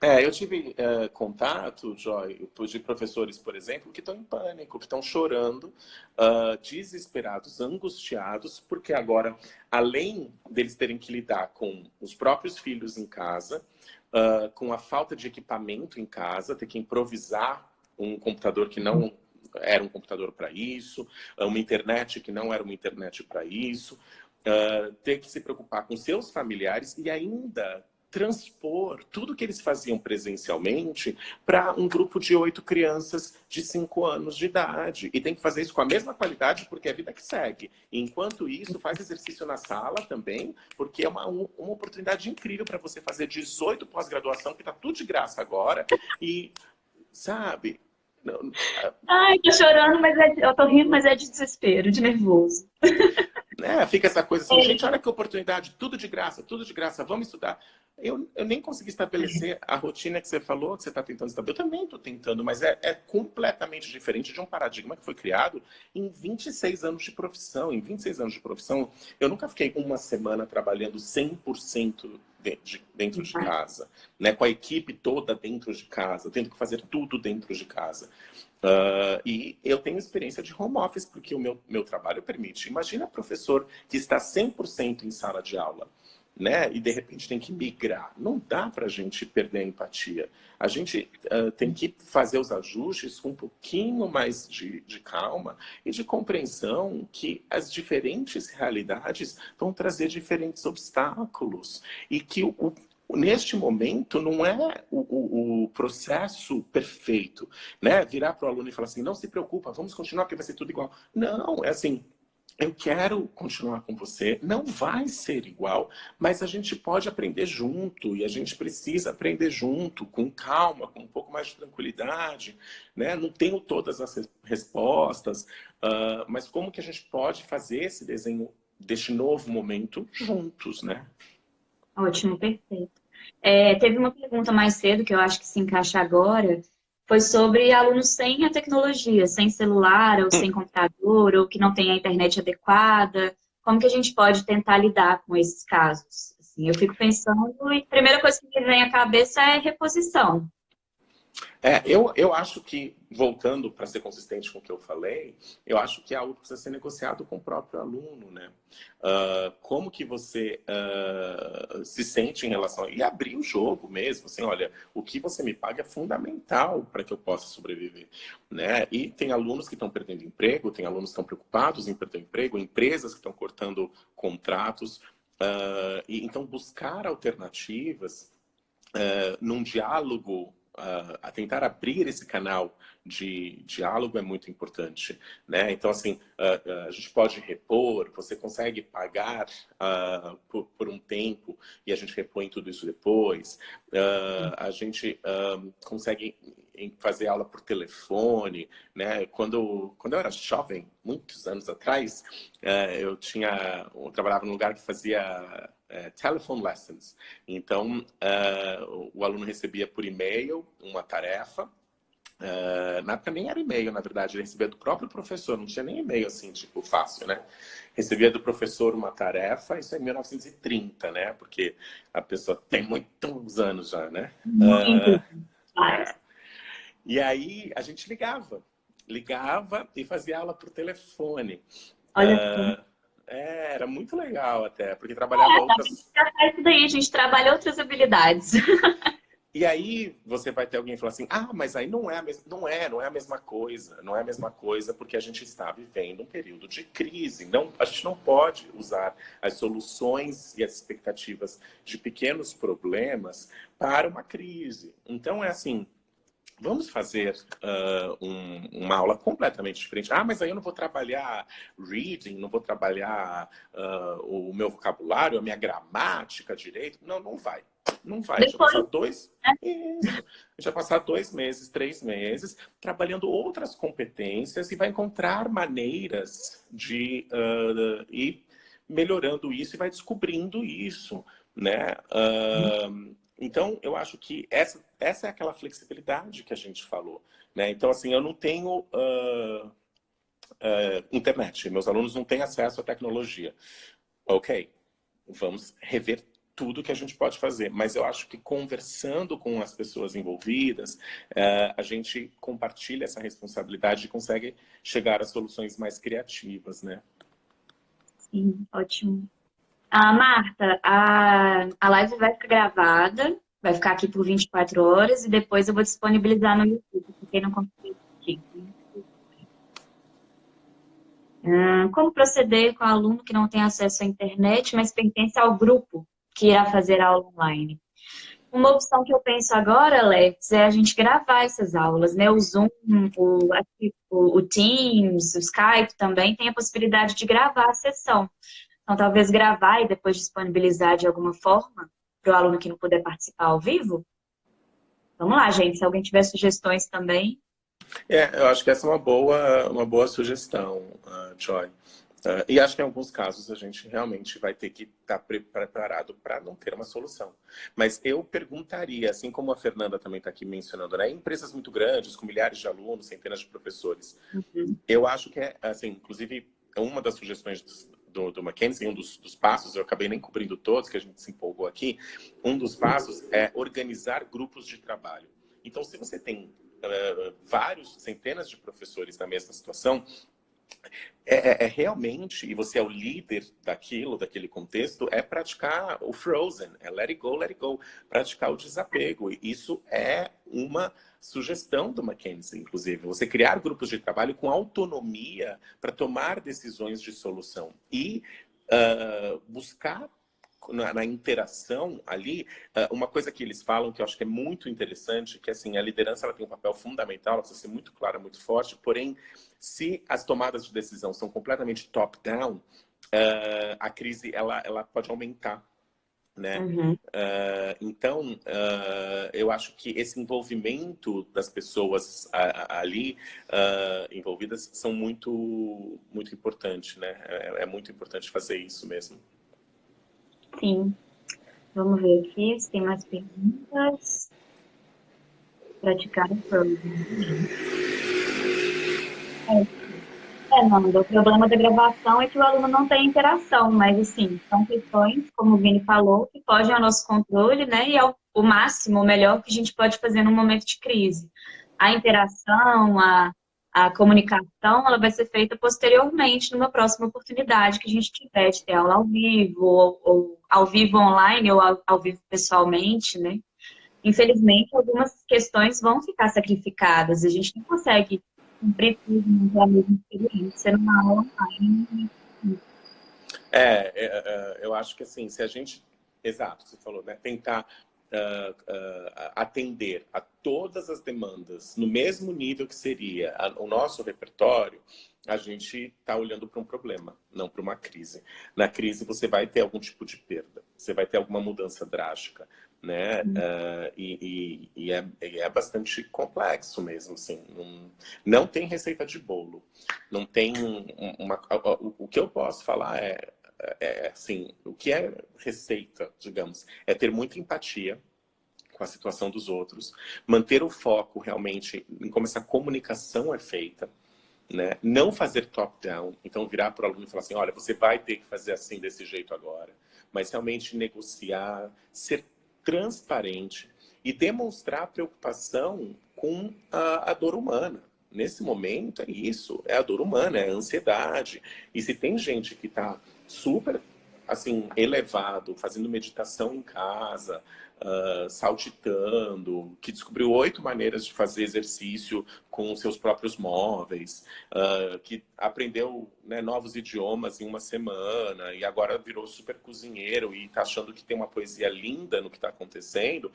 B: Eu tive contato, Joy, de professores, por exemplo, que estão em pânico, que estão chorando, desesperados, angustiados, porque agora, além deles terem que lidar com os próprios filhos em casa, com a falta de equipamento em casa, ter que improvisar um computador que não era um computador para isso, uma internet que não era uma internet para isso, ter que se preocupar com seus familiares e ainda transpor tudo que eles faziam presencialmente para um grupo de 8 crianças de 5 anos de idade. E tem que fazer isso com a mesma qualidade, porque é a vida que segue. E, enquanto isso, faz exercício na sala também, porque é uma oportunidade incrível para você fazer 18 pós-graduação, que está tudo de graça agora. E, sabe...
A: Ai, tô chorando, mas eu tô rindo, mas é de desespero, de nervoso.
B: Fica essa coisa assim, gente, olha que oportunidade, tudo de graça, vamos estudar. Eu nem consegui estabelecer a rotina que você falou, que você está tentando estabelecer. Eu também estou tentando, mas é completamente diferente de um paradigma que foi criado em 26 anos de profissão. Em 26 anos de profissão, eu nunca fiquei uma semana trabalhando 100% dentro de casa, né? Com a equipe toda dentro de casa, tendo que fazer tudo dentro de casa. E eu tenho experiência de home office, porque o meu trabalho permite. Imagina professor que está 100% em sala de aula, né? E de repente tem que migrar. Não dá para a gente perder a empatia. A gente tem que fazer os ajustes com um pouquinho mais de calma e de compreensão que as diferentes realidades vão trazer diferentes obstáculos. E que neste momento não é o processo perfeito, né? Virar para o aluno e falar assim, não se preocupa, vamos continuar porque vai ser tudo igual. Não, é assim, eu quero continuar com você, não vai ser igual, mas a gente pode aprender junto e a gente precisa aprender junto, com calma, com um pouco mais de tranquilidade, né? Não tenho todas as respostas, mas como que a gente pode fazer esse desenho deste novo momento juntos, né?
A: Ótimo, perfeito. Teve uma pergunta mais cedo que eu acho que se encaixa agora, foi sobre alunos sem a tecnologia, sem celular ou sem computador, ou que não tem a internet adequada. Como que a gente pode tentar lidar com esses casos? Assim, eu fico pensando, e a primeira coisa que me vem à cabeça é reposição.
B: Eu acho que, voltando para ser consistente com o que eu falei, eu acho que algo precisa ser negociado com o próprio aluno, né? Como que você se sente em relação... E abrir o jogo mesmo, assim, olha, o que você me paga é fundamental para que eu possa sobreviver, né? E tem alunos que estão perdendo emprego, tem alunos que estão preocupados em perder emprego, empresas que estão cortando contratos, e então buscar alternativas num diálogo, a tentar abrir esse canal de diálogo é muito importante, né? Então, assim, a gente pode repor, você consegue pagar por um tempo e a gente repõe tudo isso depois. A gente consegue fazer aula por telefone, né? Quando eu era jovem, muitos anos atrás, eu trabalhava num lugar que fazia telephone lessons. Então, o aluno recebia por e-mail uma tarefa. Na época nem era e-mail, na verdade, ele recebia do próprio professor, não tinha nem e-mail assim, tipo, fácil, né? Recebia do professor uma tarefa, isso é em 1930, né? Porque a pessoa tem muitos anos já, né?
A: Muito.
B: E aí a gente ligava e fazia aula por telefone.
A: Olha só.
B: Era muito legal até, porque trabalhava
A: A gente
B: outras...
A: já faz isso daí, a gente trabalha outras habilidades.
B: E aí você vai ter alguém que fala assim, mas aí não é a mesma, não é a mesma coisa, não é a mesma coisa porque a gente está vivendo um período de crise. Não, a gente não pode usar as soluções e as expectativas de pequenos problemas para uma crise. Então é assim, vamos fazer uma aula completamente diferente. Mas aí eu não vou trabalhar reading, não vou trabalhar o meu vocabulário, a minha gramática direito. Não, não vai. Não vai. A gente vai passar Isso. A gente vai passar 2 meses, 3 meses, trabalhando outras competências e vai encontrar maneiras de ir melhorando isso e vai descobrindo isso, né? Então, eu acho que essa é aquela flexibilidade que a gente falou, né? Então, assim, eu não tenho internet, meus alunos não têm acesso à tecnologia. Ok, vamos rever tudo que a gente pode fazer. Mas eu acho que conversando com as pessoas envolvidas, a gente compartilha essa responsabilidade e consegue chegar a soluções mais criativas, né?
A: Sim, ótimo. Marta, a live vai ficar gravada, vai ficar aqui por 24 horas e depois eu vou disponibilizar no YouTube, para quem não conseguir assistir. Como proceder com o aluno que não tem acesso à internet, mas pertence ao grupo que irá fazer a aula online? Uma opção que eu penso agora, Alex, é a gente gravar essas aulas, né? O Zoom, o Teams, o Skype também tem a possibilidade de gravar a sessão. Então, talvez gravar e depois disponibilizar de alguma forma para o aluno que não puder participar ao vivo. Vamos lá, gente. Se alguém tiver sugestões também.
B: Eu acho que essa é uma boa sugestão, Joy. E acho que em alguns casos a gente realmente vai ter que estar preparado para não ter uma solução. Mas eu perguntaria, assim como a Fernanda também está aqui mencionando, né, empresas muito grandes, com milhares de alunos, centenas de professores, eu acho que assim, inclusive, uma das sugestões do Mackenzie, um dos passos, eu acabei nem cobrindo todos, que a gente se empolgou aqui, um dos passos é organizar grupos de trabalho. Então, se você tem centenas de professores na mesma situação, realmente, e você é o líder daquele contexto, é praticar o Frozen, é let it go, praticar o desapego. E isso é uma sugestão do Mackenzie, inclusive, você criar grupos de trabalho com autonomia para tomar decisões de solução e buscar na interação ali, uma coisa que eles falam que eu acho que é muito interessante, que assim, a liderança ela tem um papel fundamental, ela precisa ser muito clara, muito forte, porém, se as tomadas de decisão são completamente top-down, a crise ela pode aumentar, né? Então, eu acho que esse envolvimento das pessoas ali envolvidas são muito, muito importante, né? É muito importante fazer isso mesmo.
A: Sim. Vamos ver aqui se tem mais perguntas. Praticar o Frozen. Nanda, o problema da gravação é que o aluno não tem interação, mas, assim, são questões, como o Vini falou, que fogem ao nosso controle, né? E é o máximo, o melhor que a gente pode fazer num momento de crise. A interação, a comunicação, ela vai ser feita posteriormente, numa próxima oportunidade que a gente tiver de ter aula ao vivo, ou ao vivo online, ou ao vivo pessoalmente, né? Infelizmente, algumas questões vão ficar sacrificadas. A gente não consegue cumprir tudo pela mesma experiência numa aula online.
B: Eu acho que assim, se a gente, exato, você falou, né, tentar atender a todas as demandas no mesmo nível que seria o nosso repertório, a gente está olhando para um problema, não para uma crise. Na crise você vai ter algum tipo de perda, você vai ter alguma mudança drástica, né? E é bastante complexo mesmo, assim. Não tem receita de bolo, não tem o que eu posso falar assim, o que é receita, digamos, é ter muita empatia com a situação dos outros, manter o foco realmente em como essa comunicação é feita, né? Não fazer top-down, então virar para o aluno e falar assim, olha, você vai ter que fazer assim, desse jeito agora, mas realmente negociar, ser transparente e demonstrar preocupação com a dor humana. Nesse momento é isso, é a dor humana, é a ansiedade. E se tem gente que está super assim, elevado, fazendo meditação em casa, saltitando, que descobriu 8 maneiras de fazer exercício com os seus próprios móveis, que aprendeu, né, novos idiomas em uma semana e agora virou super cozinheiro e está achando que tem uma poesia linda no que está acontecendo.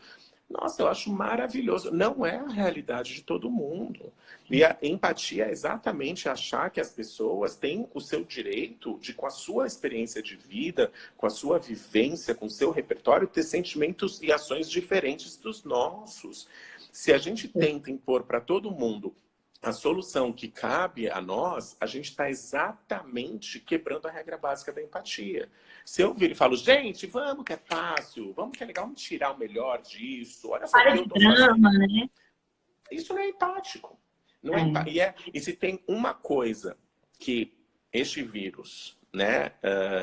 B: Nossa, eu acho maravilhoso. Não é a realidade de todo mundo. E a empatia é exatamente achar que as pessoas têm o seu direito de, com a sua experiência de vida, com a sua vivência, com o seu repertório, ter sentimentos e ações diferentes dos nossos. Se a gente tenta impor para todo mundo a solução que cabe a nós, a gente está exatamente quebrando a regra básica da empatia. Se eu vir e falo, gente, vamos que é fácil, vamos que é legal, vamos tirar o melhor disso, olha só o que eu estou fazendo.
A: Né?
B: Isso não é empático. Não é. E se tem uma coisa que este vírus, né,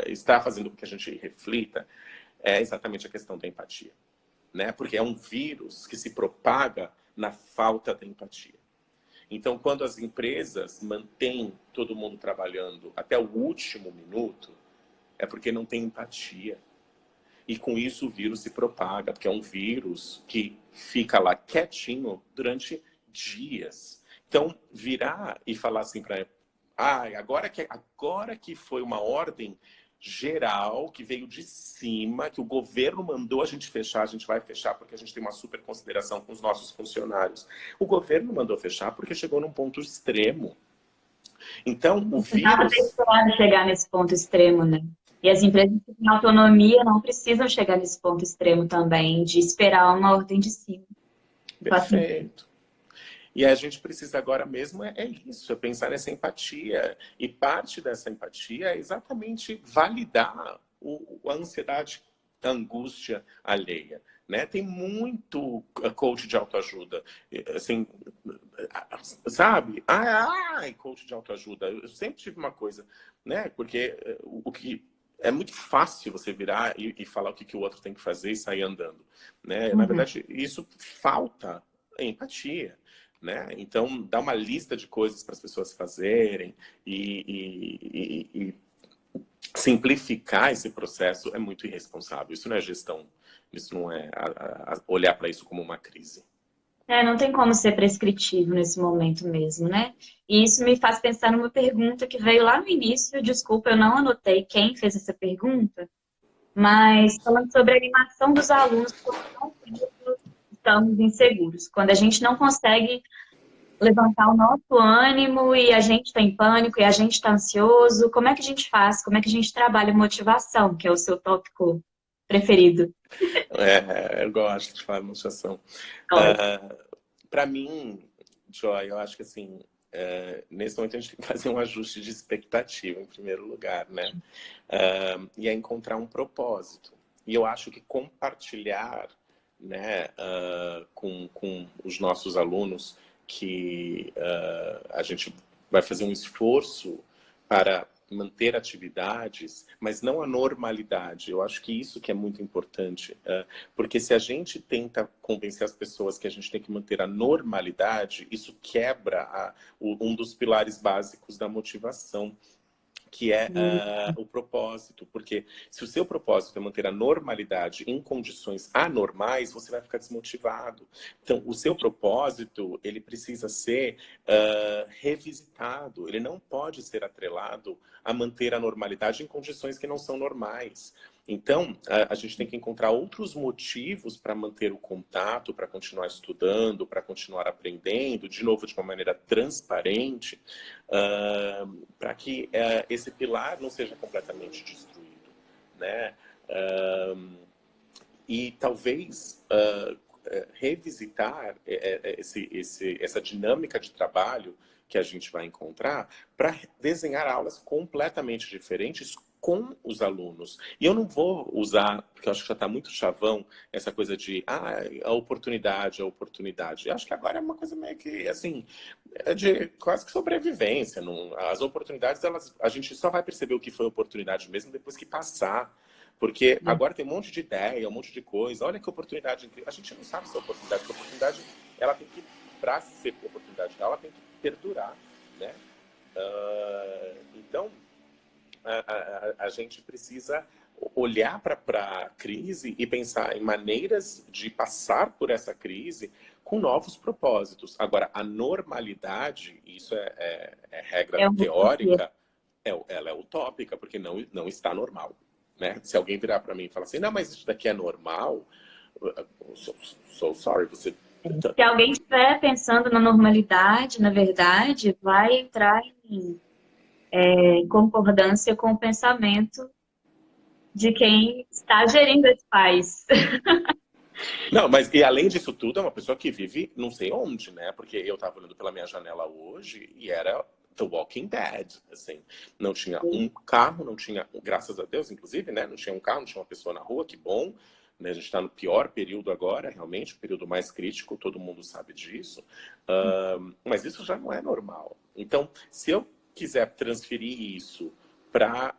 B: está fazendo com que a gente reflita, é exatamente a questão da empatia, né? Porque é um vírus que se propaga na falta da empatia. Então, quando as empresas mantêm todo mundo trabalhando até o último minuto, é porque não tem empatia. E com isso o vírus se propaga, porque é um vírus que fica lá quietinho durante dias. Então, virar e falar assim para agora que foi uma ordem geral, que veio de cima, que o governo mandou a gente fechar, a gente vai fechar porque a gente tem uma super consideração com os nossos funcionários. O governo mandou fechar porque chegou num ponto extremo. Então, o
A: Nada
B: vírus...
A: ter esperado chegar nesse ponto extremo, né? E as empresas que têm autonomia não precisam chegar nesse ponto extremo também, de esperar uma ordem de cima.
B: Perfeito. E a gente precisa agora mesmo é isso, é pensar nessa empatia. E parte dessa empatia é exatamente validar a ansiedade, a angústia alheia. Né? Tem muito coach de autoajuda, assim, sabe? Coach de autoajuda. Eu sempre tive uma coisa, né? Porque o que é muito fácil você virar e falar o que o outro tem que fazer e sair andando, né? Na verdade, isso falta empatia. Né? Então, dá uma lista de coisas para as pessoas fazerem e simplificar esse processo é muito irresponsável. Isso não é gestão, isso não é olhar para isso como uma crise.
A: Não tem como ser prescritivo nesse momento mesmo, né? E isso me faz pensar numa pergunta que veio lá no início. Desculpa, eu não anotei quem fez essa pergunta, mas falando sobre a animação dos alunos quando estamos inseguros. Quando a gente não consegue levantar o nosso ânimo e a gente está em pânico e a gente está ansioso, como é que a gente faz? Como é que a gente trabalha motivação, que é o seu tópico preferido?
B: Eu gosto de falar motivação. Para mim, Joy, eu acho que assim, nesse momento a gente tem que fazer um ajuste de expectativa, em primeiro lugar, né? E é encontrar um propósito. E eu acho que compartilhar, né, com os nossos alunos que a gente vai fazer um esforço para manter atividades, mas não a normalidade. Eu acho que isso que é muito importante, porque se a gente tenta convencer as pessoas que a gente tem que manter a normalidade, isso quebra um dos pilares básicos da motivação, que é o propósito. Porque se o seu propósito é manter a normalidade em condições anormais, você vai ficar desmotivado. Então, o seu propósito, ele precisa ser revisitado. Ele não pode ser atrelado a manter a normalidade em condições que não são normais. Então, a gente tem que encontrar outros motivos para manter o contato, para continuar estudando, para continuar aprendendo, de novo, de uma maneira transparente, para que esse pilar não seja completamente destruído, né? E talvez revisitar essa dinâmica de trabalho que a gente vai encontrar para desenhar aulas completamente diferentes com os alunos. E eu não vou usar, porque eu acho que já está muito chavão, essa coisa de a oportunidade. Eu acho que agora é uma coisa meio que, assim, de quase que sobrevivência. As oportunidades, a gente só vai perceber o que foi oportunidade mesmo depois que passar. Porque agora tem um monte de ideia, um monte de coisa. Olha que oportunidade incrível. A gente não sabe se é oportunidade. Porque a oportunidade, ela tem que, para ser oportunidade, ela tem que perdurar, né? Então, a gente precisa olhar para a crise e pensar em maneiras de passar por essa crise com novos propósitos. Agora, a normalidade, isso é regra teórica, ela é utópica, porque não está normal. Né? Se alguém virar para mim e falar assim, não, mas isso daqui é normal, so sorry, você...
A: Se alguém estiver pensando na normalidade, na verdade, vai entrar em concordância com o pensamento de quem está gerindo esse país.
B: Não, mas e além disso tudo, é uma pessoa que vive não sei onde, né? Porque eu estava olhando pela minha janela hoje e era The Walking Dead, assim. Não tinha um carro, não tinha, graças a Deus, inclusive, né? Não tinha um carro, não tinha uma pessoa na rua, que bom. Né? A gente está no pior período agora, realmente, o período mais crítico, todo mundo sabe disso. Mas isso já não é normal. Então, se eu quiser transferir isso para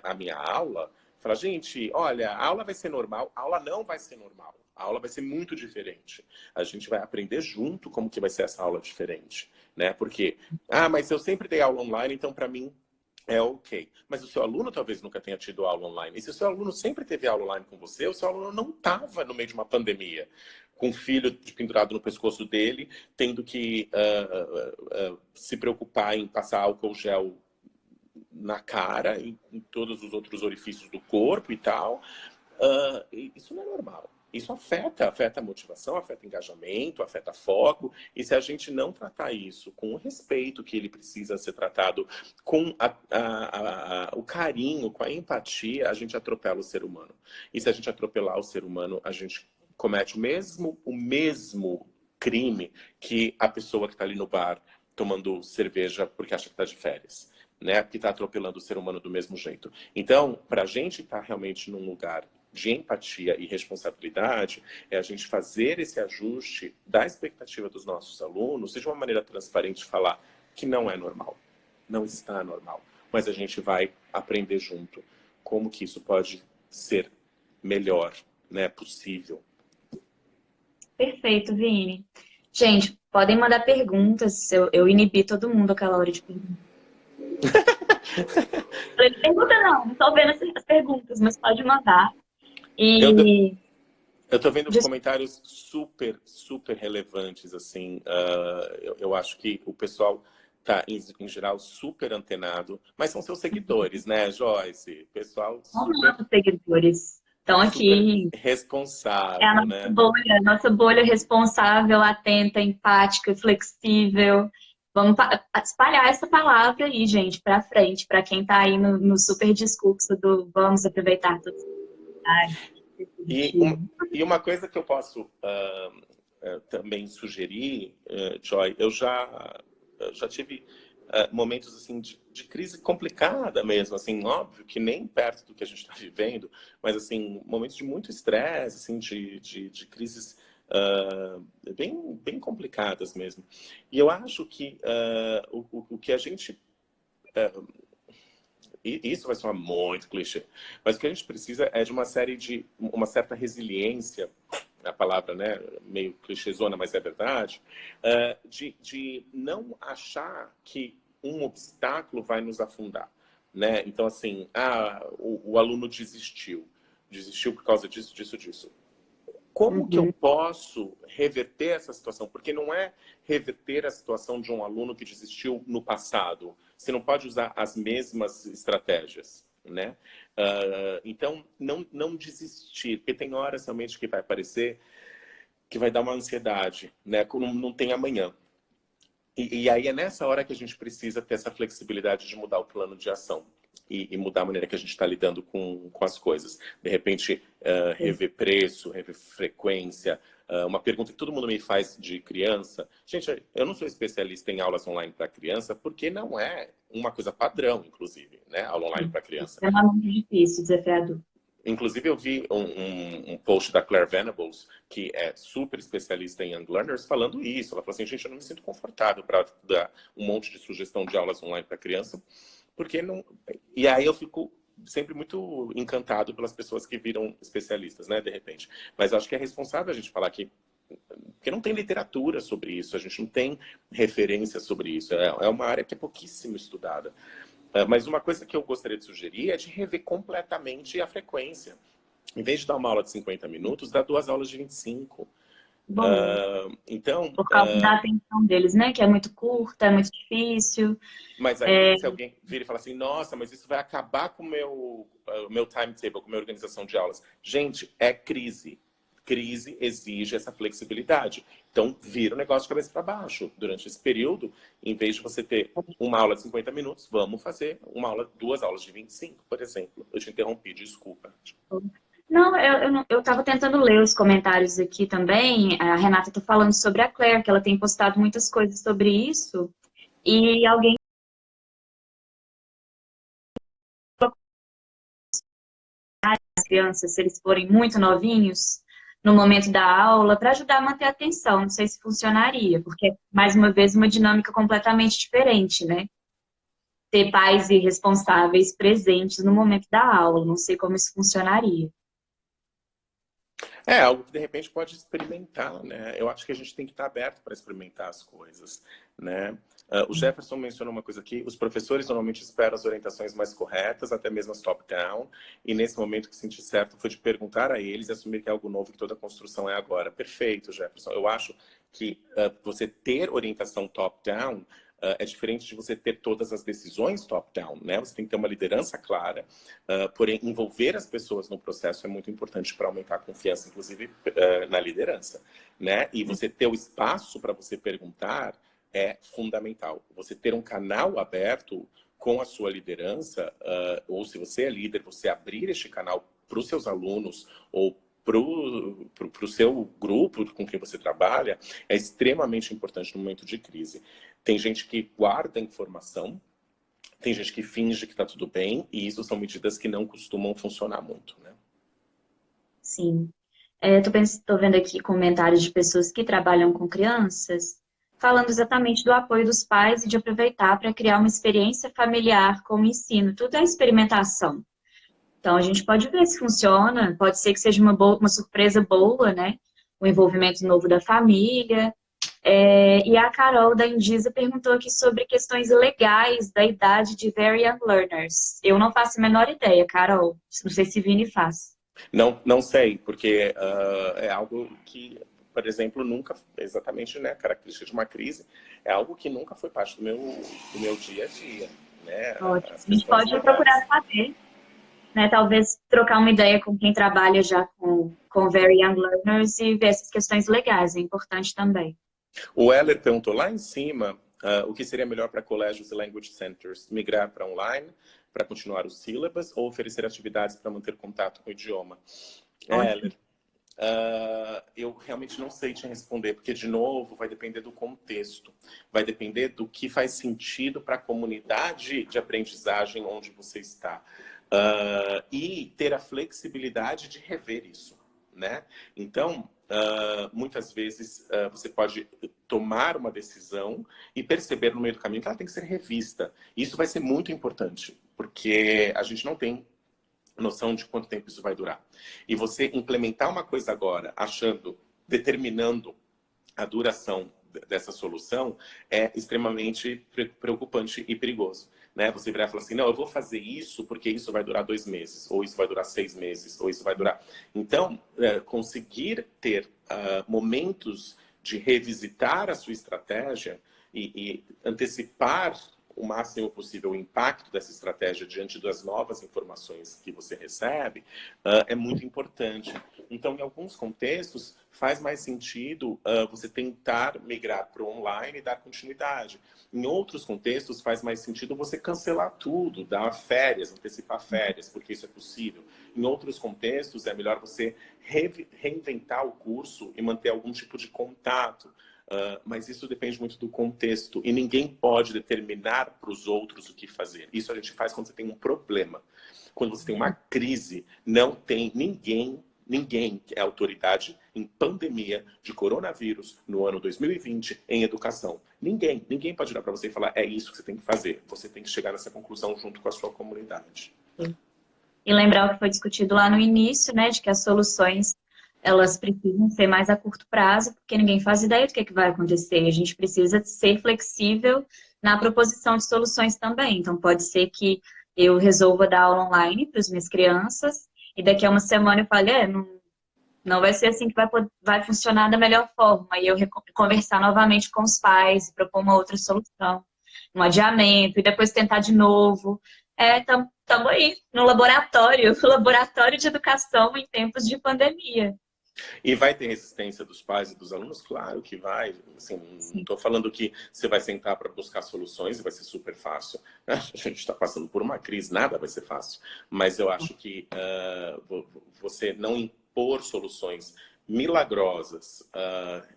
B: a minha aula, Falar, gente, olha, a aula vai ser normal, a aula não vai ser normal. A aula vai ser muito diferente. A gente vai aprender junto como que vai ser essa aula diferente, né? Porque, mas eu sempre dei aula online, então para mim é ok. Mas o seu aluno talvez nunca tenha tido aula online. E se o seu aluno sempre teve aula online com você, o seu aluno não estava no meio de uma pandemia, com o filho pendurado no pescoço dele, tendo que se preocupar em passar álcool gel na cara, em todos os outros orifícios do corpo e tal. Isso não é normal. Isso afeta a motivação, afeta o engajamento, afeta foco. E se a gente não tratar isso com o respeito que ele precisa ser tratado, com o carinho, com a empatia, a gente atropela o ser humano. E se a gente atropelar o ser humano, a gente comete o mesmo crime que a pessoa que está ali no bar tomando cerveja porque acha que está de férias, né? Que está atropelando o ser humano do mesmo jeito. Então, para a gente estar realmente num lugar de empatia e responsabilidade, é a gente fazer esse ajuste da expectativa dos nossos alunos, de uma maneira transparente, falar que não é normal, não está normal, mas a gente vai aprender junto como que isso pode ser melhor, né, possível.
A: Perfeito, Vini. Gente, podem mandar perguntas. Eu inibi todo mundo aquela hora de pergunta. Pergunta não estou vendo as perguntas, mas pode mandar. E
B: eu tô vendo comentários super, super relevantes, assim. Eu acho que o pessoal tá, em geral, super antenado. Mas são seus seguidores, né, Joyce? Pessoal super...
A: Nossos seguidores estão aqui.
B: Responsável,
A: É a
B: né?
A: nossa bolha responsável, atenta, empática, flexível. Vamos espalhar essa palavra aí, gente, para frente, para quem está aí no super discurso do vamos aproveitar todas as
B: e uma coisa que eu posso também sugerir, Joy, eu já tive momentos assim de crise complicada mesmo, assim, óbvio que nem perto do que a gente está vivendo, mas assim, momentos de muito estresse, assim, de crises bem complicadas mesmo. E eu acho que o que a gente... E isso vai soar muito clichê, mas o que a gente precisa é de uma certa resiliência, a palavra, né, meio clichêzona, mas é verdade, de não achar que um obstáculo vai nos afundar, né? Então, assim, o aluno desistiu por causa disso. Como que eu posso reverter essa situação? Porque não é reverter a situação de um aluno que desistiu no passado. Você não pode usar as mesmas estratégias, né? Então, não desistir, porque tem horas realmente que vai aparecer que vai dar uma ansiedade, né? Não tem amanhã. E aí é nessa hora que a gente precisa ter essa flexibilidade de mudar o plano de ação. E mudar a maneira que a gente está lidando com as coisas. De repente, rever preço, rever frequência. Uma pergunta que todo mundo me faz de criança. Gente, eu não sou especialista em aulas online para criança, porque não é uma coisa padrão, inclusive, né? Aula online para criança.
A: É muito difícil, desafiador.
B: Inclusive, eu vi um post da Claire Venables, que é super especialista em Young Learners, falando isso. Ela falou assim, gente, eu não me sinto confortável para dar um monte de sugestão de aulas online para criança, porque não... E aí eu fico sempre muito encantado pelas pessoas que viram especialistas, né, de repente. Mas acho que é responsável a gente falar que... Porque não tem literatura sobre isso, a gente não tem referência sobre isso. É uma área que é pouquíssimo estudada. Mas uma coisa que eu gostaria de sugerir é de rever completamente a frequência. Em vez de dar uma aula de 50 minutos, dá 2 aulas de 25. Então,
A: por causa da atenção deles, né? Que é muito curta, é muito difícil.
B: Mas aí, se alguém vira e fala assim, nossa, mas isso vai acabar com o meu timetable, com a minha organização de aulas. Gente, é crise. Crise exige essa flexibilidade. Então, vira o negócio de cabeça para baixo. Durante esse período, em vez de você ter uma aula de 50 minutos, vamos fazer 2 aulas de 25, por exemplo. Eu te interrompi, desculpa.
A: Não, eu estava tentando ler os comentários aqui também. A Renata está falando sobre a Claire, que ela tem postado muitas coisas sobre isso. E alguém... as crianças, se eles forem muito novinhos, no momento da aula, para ajudar a manter a atenção. Não sei se funcionaria, porque é, mais uma vez, uma dinâmica completamente diferente, né? ter pais e responsáveis presentes no momento da aula. Não sei como isso funcionaria.
B: É algo que de repente pode experimentar, né? Eu acho que a gente tem que estar aberto para experimentar as coisas, né? O Jefferson mencionou uma coisa aqui: os professores normalmente esperam as orientações mais corretas, até mesmo as top-down, e nesse momento que senti certo foi de perguntar a eles e assumir que é algo novo, que toda construção é agora. Perfeito, Jefferson. Eu acho que você ter orientação top-down é diferente de você ter todas as decisões top-down, né? Você tem que ter uma liderança clara, porém envolver as pessoas no processo é muito importante para aumentar a confiança, inclusive na liderança, né? E você ter o espaço para você perguntar é fundamental. Você ter um canal aberto com a sua liderança, ou se você é líder, você abrir este canal para os seus alunos ou para o seu grupo com quem você trabalha, é extremamente importante no momento de crise. Tem gente que guarda informação, tem gente que finge que está tudo bem, e isso são medidas que não costumam funcionar muito, né?
A: Sim. Estou vendo aqui comentários de pessoas que trabalham com crianças, falando exatamente do apoio dos pais e de aproveitar para criar uma experiência familiar com o ensino. Tudo é experimentação. Então, a gente pode ver se funciona, pode ser que seja uma surpresa boa, né? O envolvimento novo da família. E a Carol da Indisa perguntou aqui sobre questões legais da idade de Very Young Learners. Eu não faço a menor ideia, Carol. Não sei se Vini faz.
B: Não, não sei, porque é algo que, por exemplo, nunca, exatamente, né, característica de uma crise, é algo que nunca foi parte do meu dia a dia, né,
A: Ótimo.
B: as
A: A gente
B: questões
A: pode procurar
B: legais.
A: saber, né? Talvez trocar uma ideia com quem trabalha já com Very Young Learners e ver essas questões legais. É importante também.
B: O Heller perguntou lá em cima o que seria melhor para colégios e language centers: migrar para online, para continuar os syllabus, ou oferecer atividades para manter contato com o idioma.
A: Ótimo.
B: Heller, eu realmente não sei te responder, porque, de novo, vai depender do contexto, vai depender do que faz sentido para a comunidade de aprendizagem onde você está. E ter a flexibilidade de rever isso, né? Então, muitas vezes você pode tomar uma decisão e perceber no meio do caminho que ela tem que ser revista. Isso vai ser muito importante, porque a gente não tem noção de quanto tempo isso vai durar. E você implementar uma coisa agora, determinando a duração dessa solução, é extremamente preocupante e perigoso, né? Você virar e falar assim: não, eu vou fazer isso porque isso vai durar 2 meses, ou isso vai durar 6 meses, ou isso vai durar... Então, conseguir ter momentos de revisitar a sua estratégia e antecipar o máximo possível o impacto dessa estratégia diante das novas informações que você recebe, é muito importante. Então, em alguns contextos, faz mais sentido você tentar migrar para o online e dar continuidade. Em outros contextos, faz mais sentido você cancelar tudo, dar férias, antecipar férias, porque isso é possível. Em outros contextos, é melhor você reinventar o curso e manter algum tipo de contato. Mas isso depende muito do contexto, e ninguém pode determinar para os outros o que fazer. Isso a gente faz quando você tem um problema. Quando você tem uma crise, não tem ninguém que é autoridade em pandemia de coronavírus no ano 2020 em educação. Ninguém pode olhar para você e falar: é isso que você tem que fazer. Você tem que chegar nessa conclusão junto com a sua comunidade.
A: E lembrar o que foi discutido lá no início, né, de que as soluções elas precisam ser mais a curto prazo, porque ninguém faz ideia do que vai acontecer. A gente precisa ser flexível na proposição de soluções também. Então, pode ser que eu resolva dar aula online para as minhas crianças e daqui a uma semana eu fale: não vai ser assim que vai funcionar da melhor forma. E eu conversar novamente com os pais, propor uma outra solução, um adiamento, e depois tentar de novo. Estamos aí, no laboratório, laboratório de educação em tempos de pandemia.
B: E vai ter resistência dos pais e dos alunos? Claro que vai. Assim, não estou falando que você vai sentar para buscar soluções e vai ser super fácil. A gente está passando por uma crise, nada vai ser fácil. Mas eu acho que você não impor soluções milagrosas,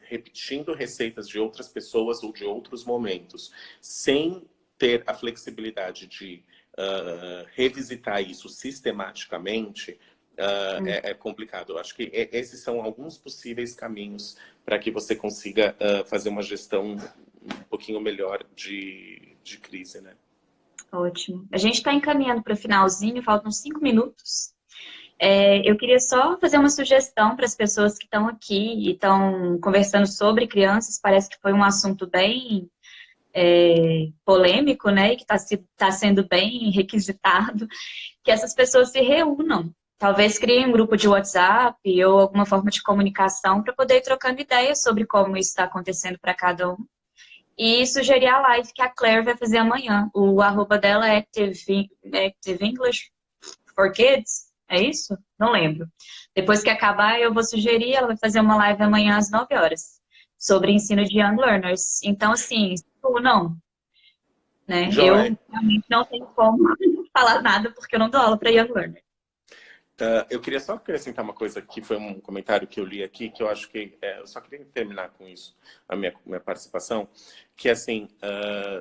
B: repetindo receitas de outras pessoas ou de outros momentos, sem ter a flexibilidade de revisitar isso sistematicamente, é complicado. Eu acho que esses são alguns possíveis caminhos para que você consiga fazer uma gestão um pouquinho melhor de crise, né?
A: Ótimo. A gente está encaminhando para o finalzinho, faltam 5 minutos. Eu queria só fazer uma sugestão para as pessoas que estão aqui e estão conversando sobre crianças. Parece que foi um assunto bem polêmico, né? E que tá sendo bem requisitado, que essas pessoas se reúnam. Talvez criem um grupo de WhatsApp ou alguma forma de comunicação para poder ir trocando ideias sobre como isso está acontecendo para cada um. E sugerir a live que a Claire vai fazer amanhã. O arroba dela é Active English for Kids, é isso? Não lembro. Depois que acabar, eu vou sugerir, ela vai fazer uma live amanhã às 9 horas, sobre ensino de Young Learners. Então, assim, não, né?
B: Joy,
A: Eu realmente não tenho como falar nada, porque eu não dou aula para Young Learner.
B: eu queria só acrescentar uma coisa que foi um comentário que eu li aqui, que eu acho que eu só queria terminar com isso, a minha participação, que é assim,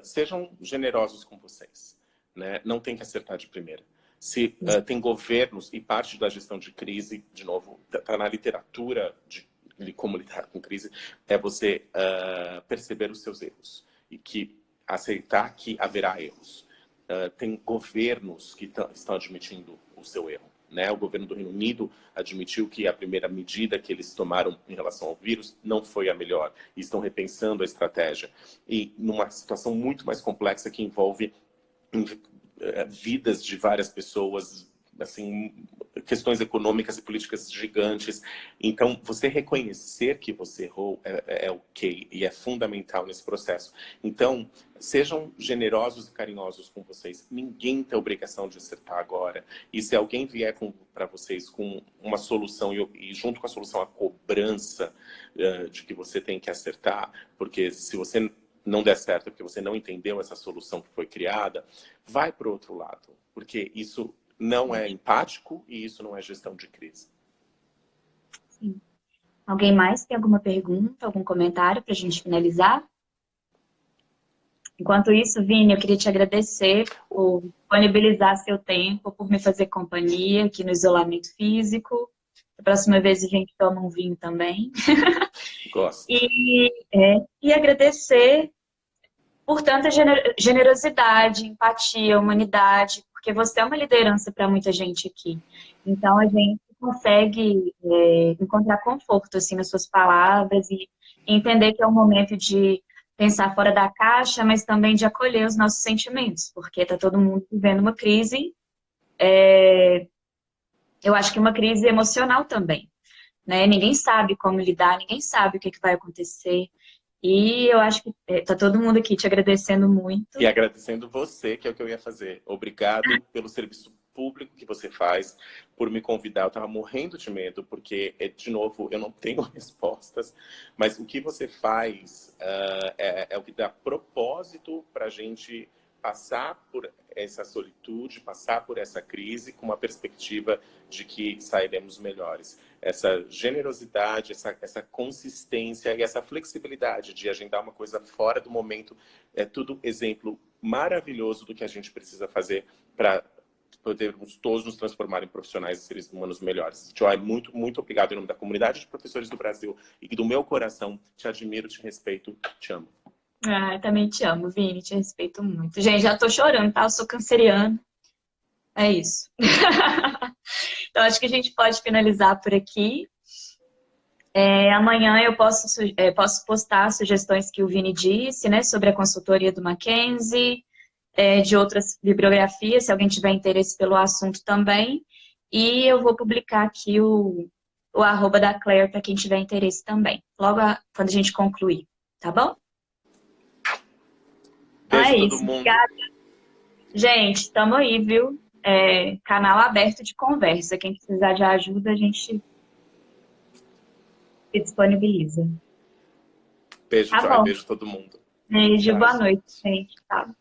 B: sejam generosos com vocês, né? Não tem que acertar de primeira. Se tem governos e parte da gestão de crise, de novo, está na literatura de como lidar com crise, é você perceber os seus erros e que aceitar que haverá erros. Tem governos que estão admitindo o seu erro. Né? O governo do Reino Unido admitiu que a primeira medida que eles tomaram em relação ao vírus não foi a melhor e estão repensando a estratégia. E numa situação muito mais complexa que envolve vidas de várias pessoas, assim, questões econômicas e políticas gigantes. Então, você reconhecer que você errou é ok e é fundamental nesse processo. Então, sejam generosos e carinhosos com vocês. Ninguém tem obrigação de acertar agora. E se alguém vier para vocês com uma solução e junto com a solução a cobrança de que você tem que acertar, porque se você não der certo porque você não entendeu essa solução que foi criada, vai para o outro lado, porque isso não é empático e isso não é gestão de crise.
A: Sim. Alguém mais tem alguma pergunta, algum comentário para a gente finalizar? Enquanto isso, Vini, eu queria te agradecer por disponibilizar seu tempo, por me fazer companhia aqui no isolamento físico. Da próxima vez a gente toma um vinho também.
B: Gosto.
A: E agradecer por tanta generosidade, empatia, humanidade, porque você é uma liderança para muita gente aqui. Então, a gente consegue encontrar conforto assim, nas suas palavras e entender que é um momento de pensar fora da caixa, mas também de acolher os nossos sentimentos, porque está todo mundo vivendo uma crise, eu acho que uma crise emocional também, né? Ninguém sabe como lidar, ninguém sabe o que vai acontecer. E eu acho que tá todo mundo aqui te agradecendo muito.
B: E agradecendo você, que é o que eu ia fazer. Obrigado pelo serviço público que você faz, por me convidar. Eu estava morrendo de medo, porque, de novo, eu não tenho respostas, mas o que você faz é o que dá propósito para a gente passar por essa solitude, passar por essa crise com uma perspectiva de que sairemos melhores. Essa generosidade, essa consistência e essa flexibilidade de agendar uma coisa fora do momento é tudo exemplo maravilhoso do que a gente precisa fazer para podermos todos nos transformar em profissionais e seres humanos melhores. Joy, muito, muito obrigado em nome da comunidade de professores do Brasil e do meu coração. Te admiro, te respeito, te amo.
A: Ah, também te amo, Vini, te respeito muito. Gente, já tô chorando, tá? Eu sou canceriana. É isso. Então, acho que a gente pode finalizar por aqui. Amanhã eu posso postar sugestões que o Vini disse, né? Sobre a consultoria do Mackenzie, de outras bibliografias, se alguém tiver interesse pelo assunto também. E eu vou publicar aqui o arroba da Claire para quem tiver interesse também. Logo quando a gente concluir, tá bom?
B: Beijo
A: É
B: todo
A: isso,
B: mundo.
A: obrigada. Gente, estamos aí, viu? Canal aberto de conversa. Quem precisar de ajuda, a gente se disponibiliza.
B: Beijo,
A: Tá
B: Joy.
A: bom.
B: Beijo todo mundo.
A: Beijo,
B: Tchau,
A: boa
B: gente.
A: noite, gente. Tá.